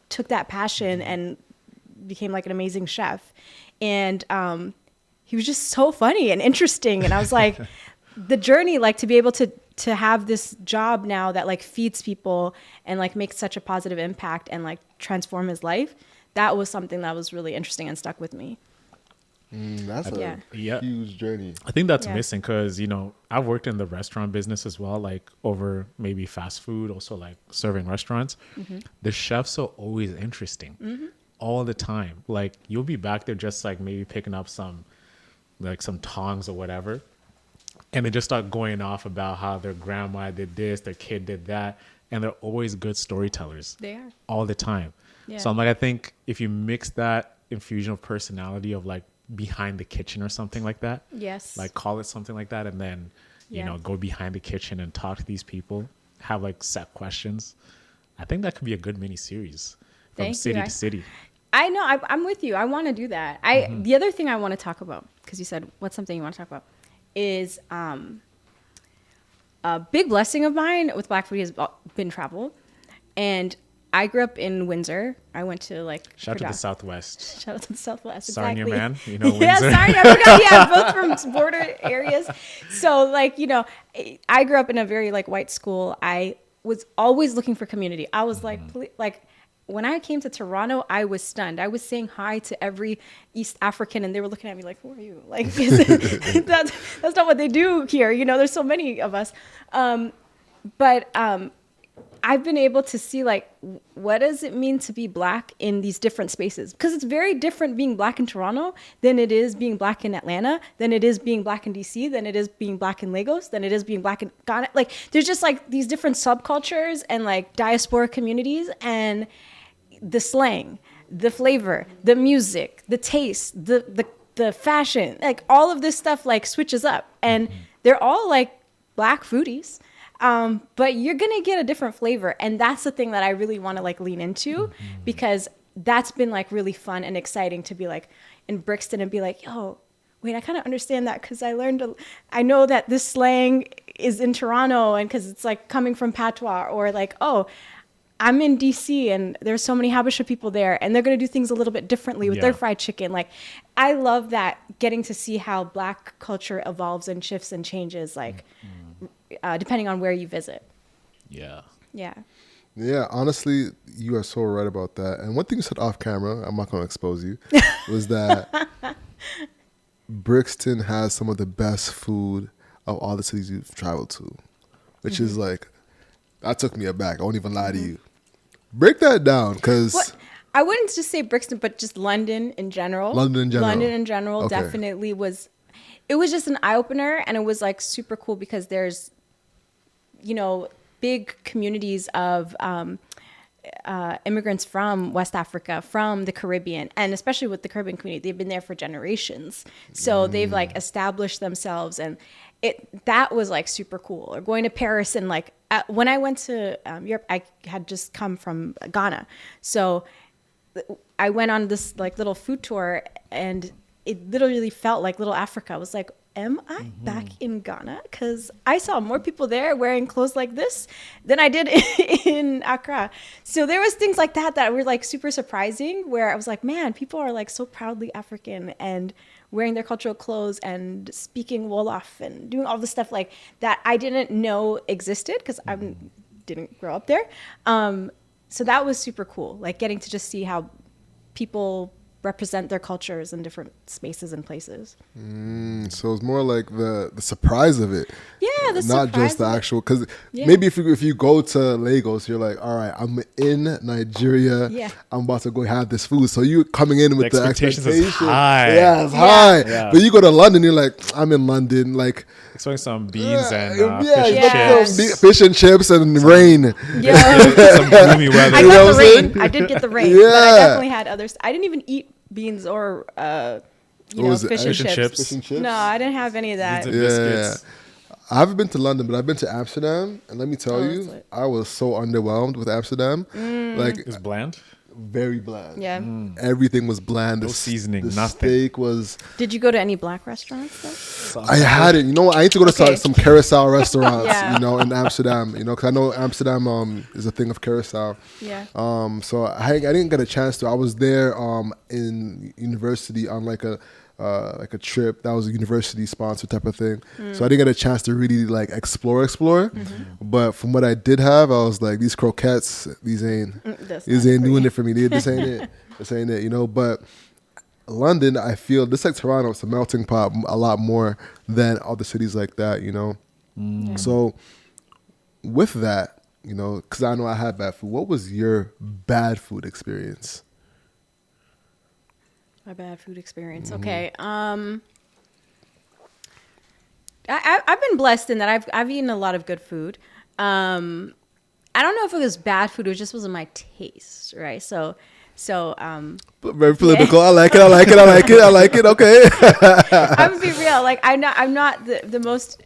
Speaker 1: took that passion and became like an amazing chef. And he was just so funny and interesting. And I was like, the journey, like to be able to have this job now that like feeds people and like makes such a positive impact and like transform his life, that was something that was really interesting and stuck with me.
Speaker 2: That's a huge journey.
Speaker 4: I think that's missing because, you know, I've worked in the restaurant business as well, like over maybe fast food, also like serving restaurants. The chefs are always interesting all the time. Like you'll be back there just like maybe picking up some tongs or whatever. And they just start going off about how their grandma did this, their kid did that. And they're always good storytellers.
Speaker 1: They are.
Speaker 4: All the time.
Speaker 1: Yeah.
Speaker 4: So I'm like, I think if you mix that infusion of personality of like behind the kitchen or something like that.
Speaker 1: Yes.
Speaker 4: Like call it something like that. And then, you know, go behind the kitchen and talk to these people, have like set questions. I think that could be a good mini series from city to city.
Speaker 1: I know. I'm with you. I want to do that. The other thing I want to talk about, because you said, what's something you want to talk about, is a big blessing of mine with Black Foodie has been travel. And I grew up in Windsor. I went to like...
Speaker 4: Shout out to the Southwest.
Speaker 1: Shout out to the Southwest,
Speaker 4: Sarnia,
Speaker 1: exactly.
Speaker 4: man. You know, Windsor.
Speaker 1: Yeah, Sarnia. I forgot. Yeah, both from border areas. So like, you know, I grew up in a very like white school. I was always looking for community. I was like, when I came to Toronto, I was stunned. I was saying hi to every East African and they were looking at me like, who are you? Like, that's not what they do here. You know, there's so many of us. But I've been able to see like, what does it mean to be Black in these different spaces? Because it's very different being Black in Toronto than it is being Black in Atlanta, than it is being Black in DC, than it is being Black in Lagos, than it is being Black in Ghana. Like, there's just like these different subcultures and like diaspora communities, and the slang, the flavor, the music, the taste, the fashion, like all of this stuff like switches up, and they're all like Black foodies. But you're going to get a different flavor. And that's the thing that I really want to like lean into, because that's been like really fun and exciting to be like in Brixton and be like, yo, wait, I kind of understand that. Cause I know that this slang is in Toronto, and cause it's like coming from patois, or like, oh, I'm in DC and there's so many Habesha people there and they're going to do things a little bit differently with their fried chicken. Like, I love that, getting to see how Black culture evolves and shifts and changes, like, depending on where you visit.
Speaker 4: Yeah.
Speaker 1: Yeah.
Speaker 2: Yeah, honestly, you are so right about that. And one thing you said off camera, I'm not going to expose you, was that Brixton has some of the best food of all the cities you've traveled to, which is like, that took me aback. I won't even lie to you. Break that down, because...
Speaker 1: I wouldn't just say Brixton, but just London in general.
Speaker 2: London in general okay.
Speaker 1: Definitely was... It was just an eye-opener, and it was like super cool because there's, you know, big communities of immigrants from West Africa, from the Caribbean, and especially with the Caribbean community, they've been there for generations. So they've like established themselves, and that was like super cool. Or going to Paris, and like when I went to Europe, I had just come from Ghana, so I went on this like little food tour, and it literally felt like little Africa. I was like, am I back in Ghana? Because I saw more people there wearing clothes like this than I did in Accra. So there was things like that were like super surprising, where I was like, man, people are like so proudly African and wearing their cultural clothes and speaking Wolof and doing all this stuff like that I didn't know existed because I didn't grow up there. So that was super cool, like getting to just see how people represent their cultures in different spaces and places.
Speaker 2: So it's more like the surprise of it.
Speaker 1: Yeah, the
Speaker 2: not
Speaker 1: surprise
Speaker 2: just the
Speaker 1: of it.
Speaker 2: actual. Because
Speaker 1: Yeah.
Speaker 2: maybe if you go to Lagos, you're like, all right, I'm in Nigeria.
Speaker 1: Yeah.
Speaker 2: I'm about to go have this food. So you coming in with the
Speaker 4: expectations
Speaker 2: expectation.
Speaker 4: is high.
Speaker 2: Yeah, it's
Speaker 1: Yeah.
Speaker 2: high.
Speaker 4: Yeah.
Speaker 2: But you go to London, you're like, I'm in London. Like,
Speaker 4: Expecting some beans and
Speaker 2: yeah,
Speaker 4: fish
Speaker 2: you
Speaker 4: and
Speaker 2: got
Speaker 4: chips.
Speaker 2: some fish and chips and rain.
Speaker 1: Yeah.
Speaker 4: Some gloomy weather.
Speaker 1: I
Speaker 2: You know
Speaker 1: got
Speaker 2: what
Speaker 1: the
Speaker 2: I'm
Speaker 1: rain.
Speaker 2: saying?
Speaker 1: I did get the rain, but
Speaker 2: Yeah.
Speaker 1: I definitely had others. I didn't even eat beans or
Speaker 2: What
Speaker 1: fish,
Speaker 2: was it?
Speaker 1: and
Speaker 4: Fish and
Speaker 1: chips.
Speaker 4: chips.
Speaker 2: Fish and chips?
Speaker 1: No, I didn't have any of that.
Speaker 4: Beans and biscuits.
Speaker 2: I haven't been to London, but I've been to Amsterdam, and let me tell
Speaker 1: Oh, that's
Speaker 2: you,
Speaker 1: lit.
Speaker 2: I was so underwhelmed with Amsterdam. Like,
Speaker 4: It's bland.
Speaker 2: very bland.
Speaker 1: Yeah.
Speaker 2: Everything was bland.
Speaker 4: No
Speaker 2: The
Speaker 4: seasoning,
Speaker 2: the
Speaker 4: nothing.
Speaker 2: steak was.
Speaker 1: Did you go to any black restaurants though?
Speaker 2: I hadn't. You know what? I need to go to
Speaker 1: Okay.
Speaker 2: some carousel restaurants.
Speaker 1: Yeah.
Speaker 2: You know, in Amsterdam. You know, because I know Amsterdam is a thing of carousel.
Speaker 1: Yeah.
Speaker 2: So I didn't get a chance to. I was there in university on like a trip that was a university sponsored type of thing. So I didn't get a chance to really like explore. But from what I did have, I was like, these croquettes, these ain't
Speaker 1: That's
Speaker 2: these
Speaker 1: not
Speaker 2: ain't
Speaker 1: for
Speaker 2: doing
Speaker 1: you.
Speaker 2: it for me. This ain't it. This ain't it. You know, but. London, I feel just like Toronto, it's a melting pot a lot more than other cities like that, you know.
Speaker 1: Yeah.
Speaker 2: So with that, you know, because I know I had bad food. What was your bad food experience?
Speaker 1: My bad food experience. Okay. I've been blessed in that I've eaten a lot of good food. I don't know if it was bad food. It just wasn't my taste, right? So
Speaker 2: Very political. I like it. I like it. I like it. I like it. Okay.
Speaker 1: I'm gonna be real. Like I'm not the most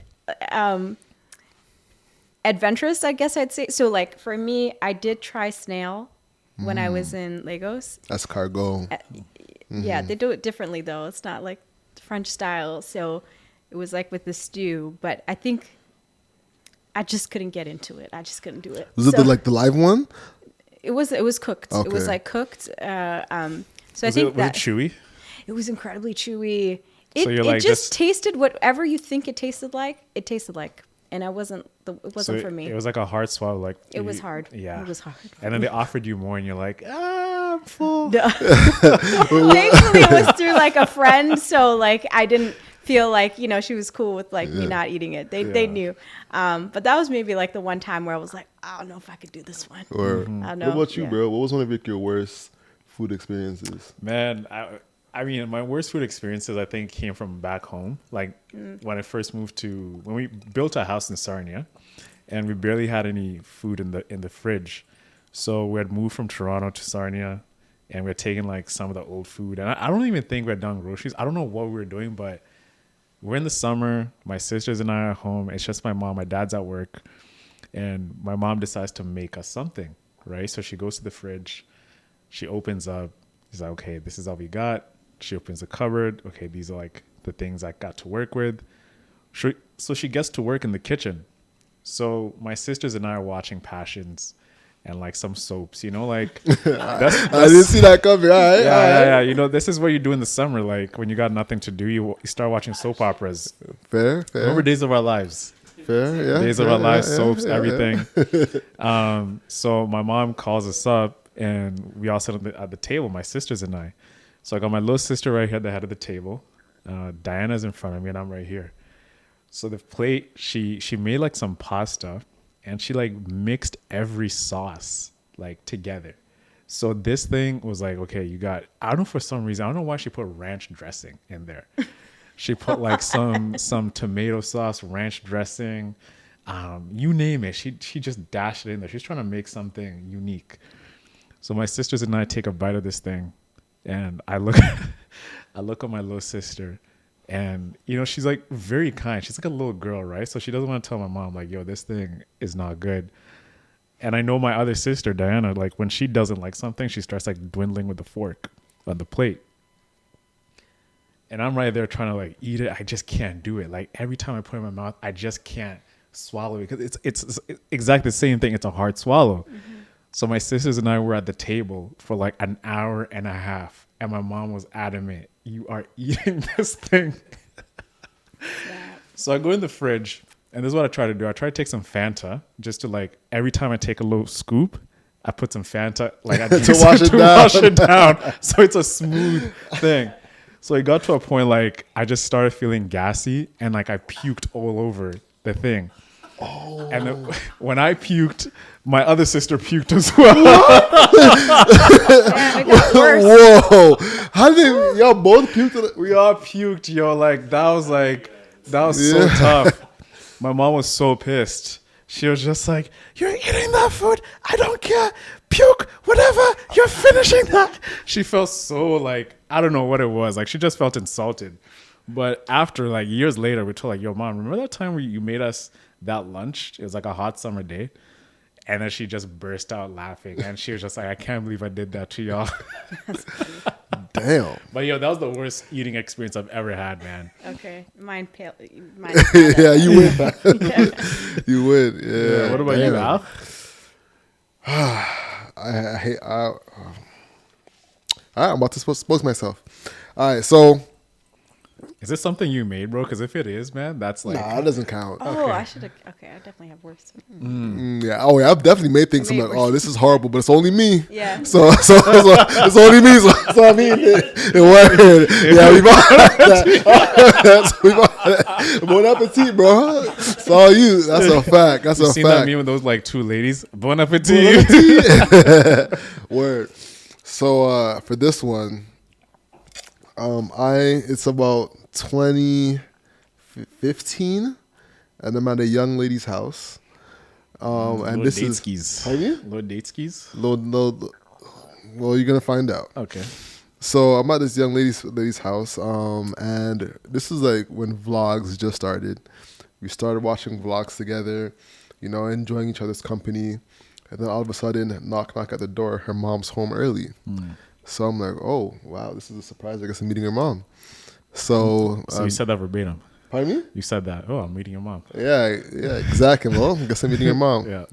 Speaker 1: adventurous, I guess I'd say. So like for me, I did try snail when I was in Lagos.
Speaker 2: That's cargo.
Speaker 1: Yeah, they do it differently though. It's not like French style. So it was like with the stew, but I think I just couldn't get into it. I just couldn't do it.
Speaker 2: Was it
Speaker 1: So
Speaker 2: the live one?
Speaker 1: it was cooked. It was
Speaker 2: Okay.
Speaker 1: like cooked. So I
Speaker 4: Was
Speaker 1: think
Speaker 4: it
Speaker 1: that
Speaker 4: chewy?
Speaker 1: it was incredibly chewy.
Speaker 4: So you're like,
Speaker 1: it just
Speaker 4: this-
Speaker 1: tasted whatever you think it tasted like. It tasted like, and it wasn't
Speaker 4: So
Speaker 1: for me.
Speaker 4: It was like a hard swallow. Like
Speaker 1: It was hard.
Speaker 4: Yeah,
Speaker 1: It was hard.
Speaker 4: And then they offered you more, and you're like, I'm full.
Speaker 1: No. Thankfully, it was through like a friend, so like I didn't feel like she was cool with like me not eating it. They
Speaker 4: Yeah.
Speaker 1: knew, but that was maybe like the one time where I was like, I don't know if I could do this one.
Speaker 2: Or
Speaker 1: I don't know.
Speaker 2: what about you,
Speaker 1: Yeah.
Speaker 2: bro? What was one of your worst food experiences?
Speaker 4: Man, I mean, my worst food experiences, I think, came from back home. Like when I first moved when we built a house in Sarnia, and we barely had any food in the fridge. So we had moved from Toronto to Sarnia, and we were taking like some of the old food. And I don't even think we had done groceries. I don't know what we were doing, but we're in the summer. My sisters and I are home. It's just my mom. My dad's at work, and my mom decides to make us something, right? So she goes to the fridge. She opens up. She's like, okay, this is all we got. She opens the cupboard. Okay, these are like the things I got to work with. So she gets to work in the kitchen. So my sisters and I are watching Passions and like some soaps, like that's
Speaker 2: I didn't see that coming. All right.
Speaker 4: yeah. This is what you do in the summer. Like when you got nothing to do, you start watching soap operas.
Speaker 2: Fair.
Speaker 4: Remember Days of Our Lives?
Speaker 2: Fair. Yeah.
Speaker 4: Days of
Speaker 2: fair,
Speaker 4: Our Lives,
Speaker 2: yeah,
Speaker 4: soaps,
Speaker 2: yeah,
Speaker 4: everything. So my mom calls us up, and we all sit at the table, my sisters and I. So I got my little sister right here at the head of the table. Diana's in front of me, and I'm right here. So the plate, she made like some pasta, and she like mixed every sauce like together. So this thing was like, okay, I don't know, for some reason, I don't know why she put ranch dressing in there. She put like some tomato sauce, ranch dressing, you name it. She just dashed it in there. She's trying to make something unique. So my sisters and I take a bite of this thing, and I look at my little sister, and she's like very kind. She's like a little girl, right? So she doesn't want to tell my mom like, yo, this thing is not good. And I know my other sister, Diana, like when she doesn't like something, she starts like dwindling with the fork on the plate. And I'm right there trying to like eat it. I just can't do it. Like every time I put it in my mouth, I just can't swallow it because it's exactly the same thing. It's a hard swallow. Mm-hmm. So my sisters and I were at the table for like an hour and a half, and my mom was adamant, you are eating this thing. So I go in the fridge, and this is what I try to do. I try to take some Fanta just to like, every time I take a little scoop, I put some Fanta like I
Speaker 2: to wash it down.
Speaker 4: So it's a smooth thing. So it got to a point like I just started feeling gassy, and like I puked all over the thing. Oh. And then, when I puked, my other sister puked as well.
Speaker 1: Damn, it got worse.
Speaker 2: Whoa! How did y'all both puked?
Speaker 4: We all puked, yo. Like that was so tough. My mom was so pissed. She was just like, "You're eating that food. I don't care. Puke, whatever. You're finishing that." She felt so like, I don't know what it was. Like she just felt insulted. But after like years later, we told like, "Yo, mom, remember that time where you made us that lunch? It was like a hot summer day." And then she just burst out laughing, and she was just like, "I can't believe I did that to y'all."
Speaker 2: Damn.
Speaker 4: But yo, that was the worst eating experience I've ever had, man.
Speaker 1: Okay, mine.
Speaker 2: Yeah, you win. You win. Yeah.
Speaker 4: What about you, Al?
Speaker 2: I hate. All right, I'm about to expose myself. All right, so.
Speaker 4: Is this something you made, bro? Because if it is, man, that's like...
Speaker 2: Nah, that doesn't count.
Speaker 1: Oh,
Speaker 4: okay.
Speaker 1: I should have... Okay, I definitely have worse.
Speaker 2: Yeah. Oh, yeah. I've definitely made things. I'm like, oh, this is horrible, but it's only me.
Speaker 1: Yeah.
Speaker 2: So it's only me. So I mean, it worked. Yeah, we bought that. Bon appetit, bro. It's all you. That's a fact. That's a fact.
Speaker 4: You seen that meme with those like two ladies? Bon appetit.
Speaker 2: Word. So for this one, it's about 2015, and I'm at a young lady's house. And this is
Speaker 4: skis. Lord date skis.
Speaker 2: Well, you're gonna find out.
Speaker 4: Okay.
Speaker 2: So I'm at this young lady's house, and this is like when vlogs just started. We started watching vlogs together, enjoying each other's company, and then all of a sudden, knock at the door. Her mom's home early. So I'm like, oh wow, this is a surprise. I guess I'm meeting her mom. So
Speaker 4: you said that verbatim.
Speaker 2: Pardon me?
Speaker 4: You said that. Oh, I'm meeting your mom.
Speaker 2: Yeah, exactly. Well, I guess I'm meeting your mom.
Speaker 4: Yeah.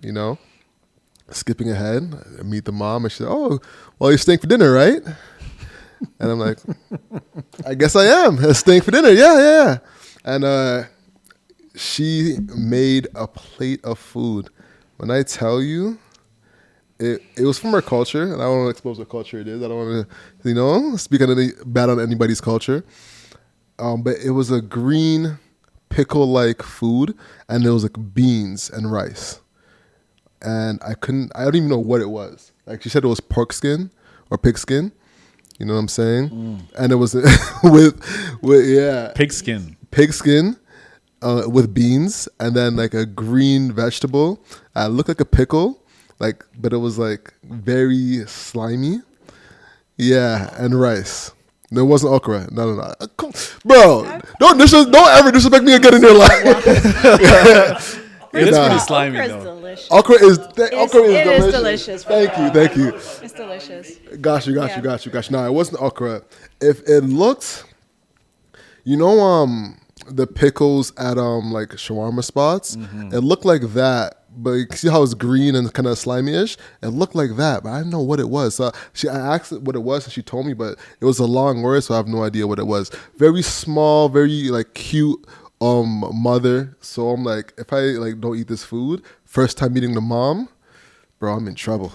Speaker 2: Skipping ahead, I meet the mom, and she's like, oh, well, you're staying for dinner, right? And I'm like, I guess I am. Staying for dinner. Yeah. And she made a plate of food. When I tell you, it was from her culture, and I don't want to expose what culture it is. I don't want to, speak bad on anybody's culture. But it was a green pickle-like food, and there was like beans and rice. And I don't even know what it was. Like she said it was pork skin or pig skin. You know what I'm saying? And it was with
Speaker 4: Pig skin
Speaker 2: with beans, and then like a green vegetable. It looked like a pickle, but it was like very slimy. Yeah, and rice. No, it wasn't okra. No. Bro, don't ever disrespect me again in your life.
Speaker 4: It is pretty slimy though.
Speaker 1: Delicious.
Speaker 2: Okra is
Speaker 1: delicious.
Speaker 2: Thank you.
Speaker 1: It's delicious.
Speaker 2: Got you. No, it wasn't okra. If it looked, the pickles at like shawarma spots, it looked like that. But you see how it's green and kind of slimy-ish? It looked like that, but I didn't know what it was. So I asked what it was, and she told me, but it was a long word, so I have no idea what it was. Very small, very like cute mother. So I'm like, if I like don't eat this food, first time meeting the mom, bro, I'm in trouble.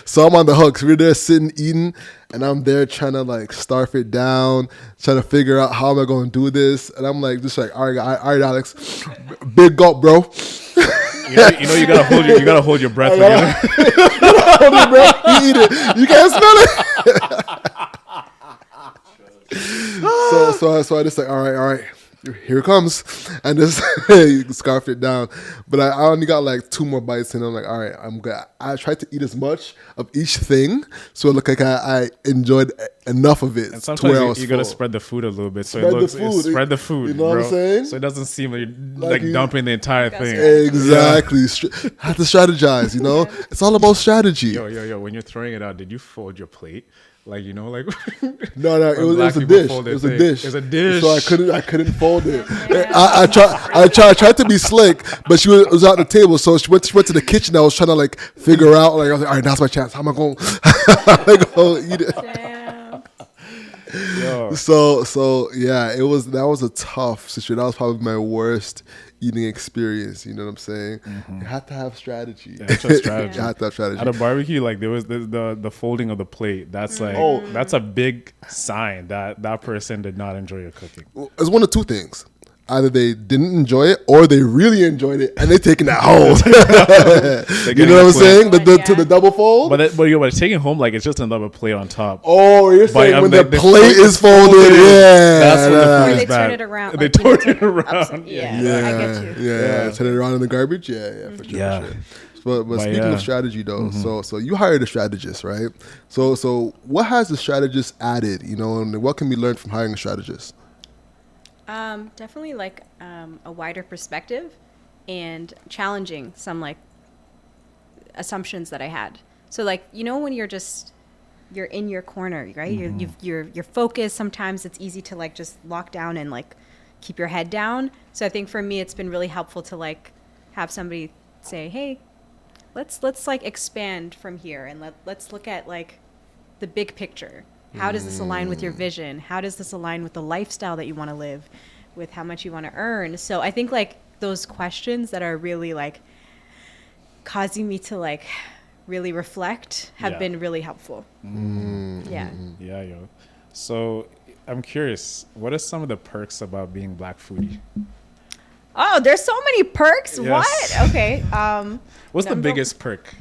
Speaker 2: So I'm on the hook. So we're there sitting, eating, and I'm there trying to like starve it down, trying to figure out how am I going to do this. And I'm like, just like, all right, Alex, big gulp, bro.
Speaker 4: You gotta hold your breath.
Speaker 2: Hold your breath. You eat it. You can't smell it. So I just like, all right. here it comes, and just you scarfed it down. But I only got like 2 more bites, and I'm like, all right, I'm good. I tried to eat as much of each thing, so it looked like I enjoyed enough of it.
Speaker 4: And
Speaker 2: to where I
Speaker 4: sometimes
Speaker 2: was
Speaker 4: you gotta
Speaker 2: full.
Speaker 4: spread the food a little bit, so
Speaker 2: Spread
Speaker 4: it looks
Speaker 2: the food.
Speaker 4: spread the food.
Speaker 2: You know what I'm
Speaker 4: bro.
Speaker 2: saying?
Speaker 4: So it doesn't seem like you're
Speaker 2: Like you-
Speaker 4: dumping the entire thing.
Speaker 2: Exactly. Have to strategize. You know, it's all about strategy.
Speaker 4: Yo, when you're throwing it out, did you fold your plate? Like, you know, like
Speaker 2: No, it
Speaker 4: when black
Speaker 2: was a
Speaker 4: people
Speaker 2: dish.
Speaker 4: fold
Speaker 2: It
Speaker 4: their
Speaker 2: was a
Speaker 4: thing.
Speaker 2: dish.
Speaker 4: It was a dish.
Speaker 2: So I couldn't fold it. I tried to be slick, but she was out the table. So she went to the kitchen. I was trying to like figure out. Like I was like, all right, now's my chance. How am I going to go eat it?
Speaker 1: Damn.
Speaker 4: Yo.
Speaker 2: So yeah, that was a tough situation. That was probably my worst eating experience. You know what I'm saying? You have to have strategy.
Speaker 4: Yeah, that's a strategy.
Speaker 2: You have to have strategy.
Speaker 4: At a barbecue, like there was the folding of the plate. That's like that's a big sign that person did not enjoy your cooking.
Speaker 2: It's one of 2 things. Either they didn't enjoy it or they really enjoyed it and they're taking that home. You know what I'm saying? To the double fold.
Speaker 4: But taking home, like it's just another plate on top.
Speaker 2: Oh, you're saying when the
Speaker 4: the
Speaker 2: plate is folded, yeah.
Speaker 4: That's when the
Speaker 1: Or
Speaker 4: food
Speaker 1: they
Speaker 4: is bad.
Speaker 1: turn it around.
Speaker 4: They
Speaker 1: like, when
Speaker 4: turn it around.
Speaker 1: upside- Yeah, I get you.
Speaker 2: Yeah, turn it around in the garbage. Yeah, for sure.
Speaker 4: Yeah.
Speaker 2: For sure. But speaking
Speaker 4: yeah.
Speaker 2: of strategy, though, so you hired a strategist, right? So what has the strategist added? You know, and what can we learn from hiring a strategist?
Speaker 1: Definitely like a wider perspective and challenging some like assumptions that I had. So like, you know, when you're in your corner, right? You're focused. Sometimes it's easy to like just lock down and like keep your head down. So I think for me, it's been really helpful to like have somebody say, hey, let's like expand from here and let's look at like the big picture. How does this align with your vision? How does this align with the lifestyle that you want to live, with how much you want to earn? So I think like those questions that are really like causing me to like really reflect have been really helpful. Yeah.
Speaker 4: Yeah, yo. So I'm curious, what are some of the perks about being Black Foodie?
Speaker 1: Oh, there's so many perks.
Speaker 4: Yes.
Speaker 1: What? Okay.
Speaker 4: What's the
Speaker 1: number-
Speaker 4: biggest perk?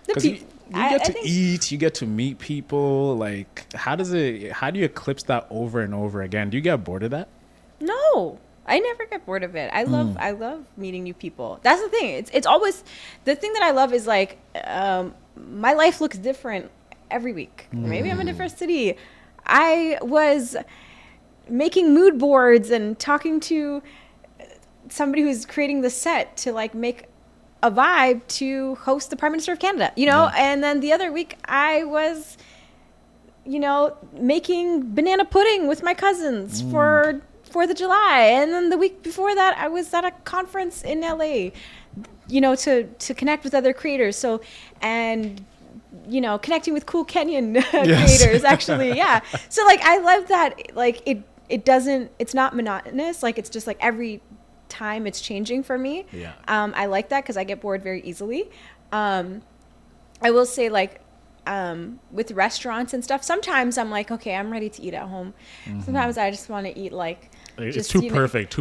Speaker 1: The
Speaker 4: Because
Speaker 1: pe-
Speaker 4: you
Speaker 1: I
Speaker 4: get to
Speaker 1: think-
Speaker 4: eat, you get to meet people. Like, how do you eclipse that over and over again? Do you get bored of that?
Speaker 1: No, I never get bored of it. I love meeting new people. That's the thing. It's always the thing that I love is like my life looks different every week. Maybe I'm in a different city. I was making mood boards and talking to somebody who's creating the set to like make a vibe to host the Prime Minister of Canada, you know? And then the other week I was, you know, making banana pudding with my cousins for 4th of July. And then the week before that I was at a conference in LA, you know, to connect with other creators. So, and you know, connecting with cool Kenyan creators actually. Yeah. So like, I love that. Like it's not monotonous. Like it's just like every time it's changing for me.
Speaker 4: Yeah.
Speaker 1: I like that because I get bored very easily. I will say like with restaurants and stuff, sometimes I'm like, okay, I'm ready to eat at home. Sometimes I just want to eat like
Speaker 4: It's
Speaker 1: just,
Speaker 4: too
Speaker 1: you know-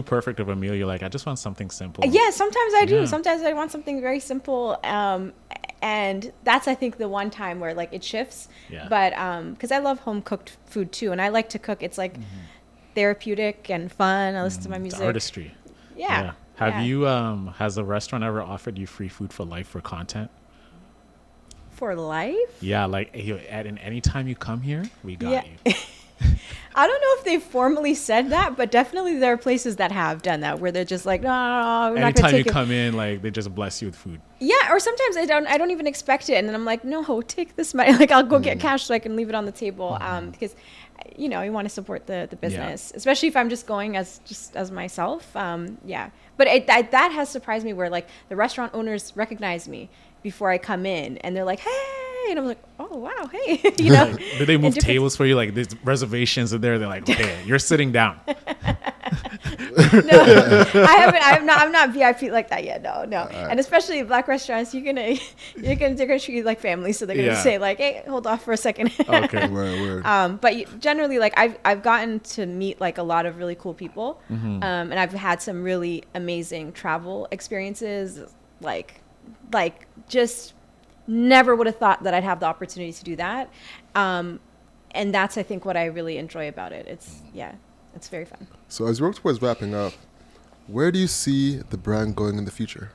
Speaker 4: perfect of a meal. You're like, I just want something simple.
Speaker 1: Yeah, sometimes I do.
Speaker 4: Yeah.
Speaker 1: Sometimes I want something very simple. And that's, I think, the one time where like it shifts.
Speaker 4: Yeah.
Speaker 1: But because I love home cooked food too, and I like to cook. It's like therapeutic and fun. I listen to my
Speaker 4: It's
Speaker 1: music.
Speaker 4: artistry.
Speaker 1: Yeah.
Speaker 4: Have
Speaker 1: Yeah.
Speaker 4: you has a restaurant ever offered you free food for life for content?
Speaker 1: For life?
Speaker 4: Yeah, like at any time you come here, we got
Speaker 1: Yeah.
Speaker 4: you.
Speaker 1: I don't know if they formally said that, but definitely there are places that have done that where they're just like, no, we're not going to
Speaker 4: Anytime you
Speaker 1: take it.
Speaker 4: come in, like they just bless you with food.
Speaker 1: Yeah, or sometimes I don't even expect it, and then I'm like, no, take this money. Like I'll go get cash so I can leave it on the table, because you know you want to support the business, especially if I'm just going as myself. Yeah, but that has surprised me where like the restaurant owners recognize me before I come in, and they're like, hey, and I'm like, oh wow, hey, you know.
Speaker 4: Like, do they move
Speaker 1: different-
Speaker 4: tables for you? Like there's reservations are there. They're like, okay, you're sitting down.
Speaker 1: No, I'm not VIP like that yet. No. And especially Black restaurants, they're gonna treat you like family, so they're gonna
Speaker 4: Yeah.
Speaker 1: say like, hey, hold off for a second.
Speaker 4: Okay.
Speaker 2: Word.
Speaker 1: But generally, like I've gotten to meet like a lot of really cool people, and I've had some really amazing travel experiences. Like just never would have thought that I'd have the opportunity to do that. And that's, I think, what I really enjoy about it. It's it's very fun.
Speaker 2: So as we work towards wrapping up, where do you see the brand going in the future?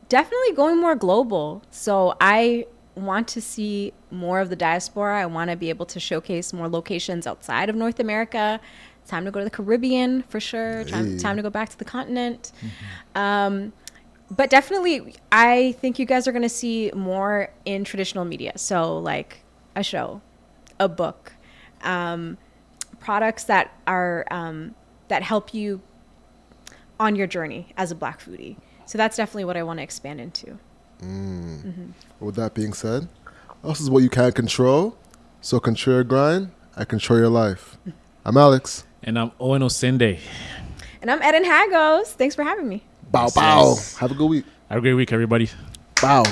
Speaker 1: Definitely going more global. So I want to see more of the diaspora. I want to be able to showcase more locations outside of North America. It's time to go to the Caribbean for sure.
Speaker 2: Hey.
Speaker 1: Time to go back to the continent. But definitely, I think you guys are going to see more in traditional media. So like a show, a book, products that are that help you on your journey as a Black foodie. So that's definitely what I want to expand into.
Speaker 2: With that being said, this is what you can't control. So control your grind and control your life. I'm Alex.
Speaker 4: And I'm Owen Osinde.
Speaker 1: And I'm Eden Hagos. Thanks for having me.
Speaker 2: Bow, bow. Have a good week.
Speaker 4: Have a great week, everybody.
Speaker 2: Bow.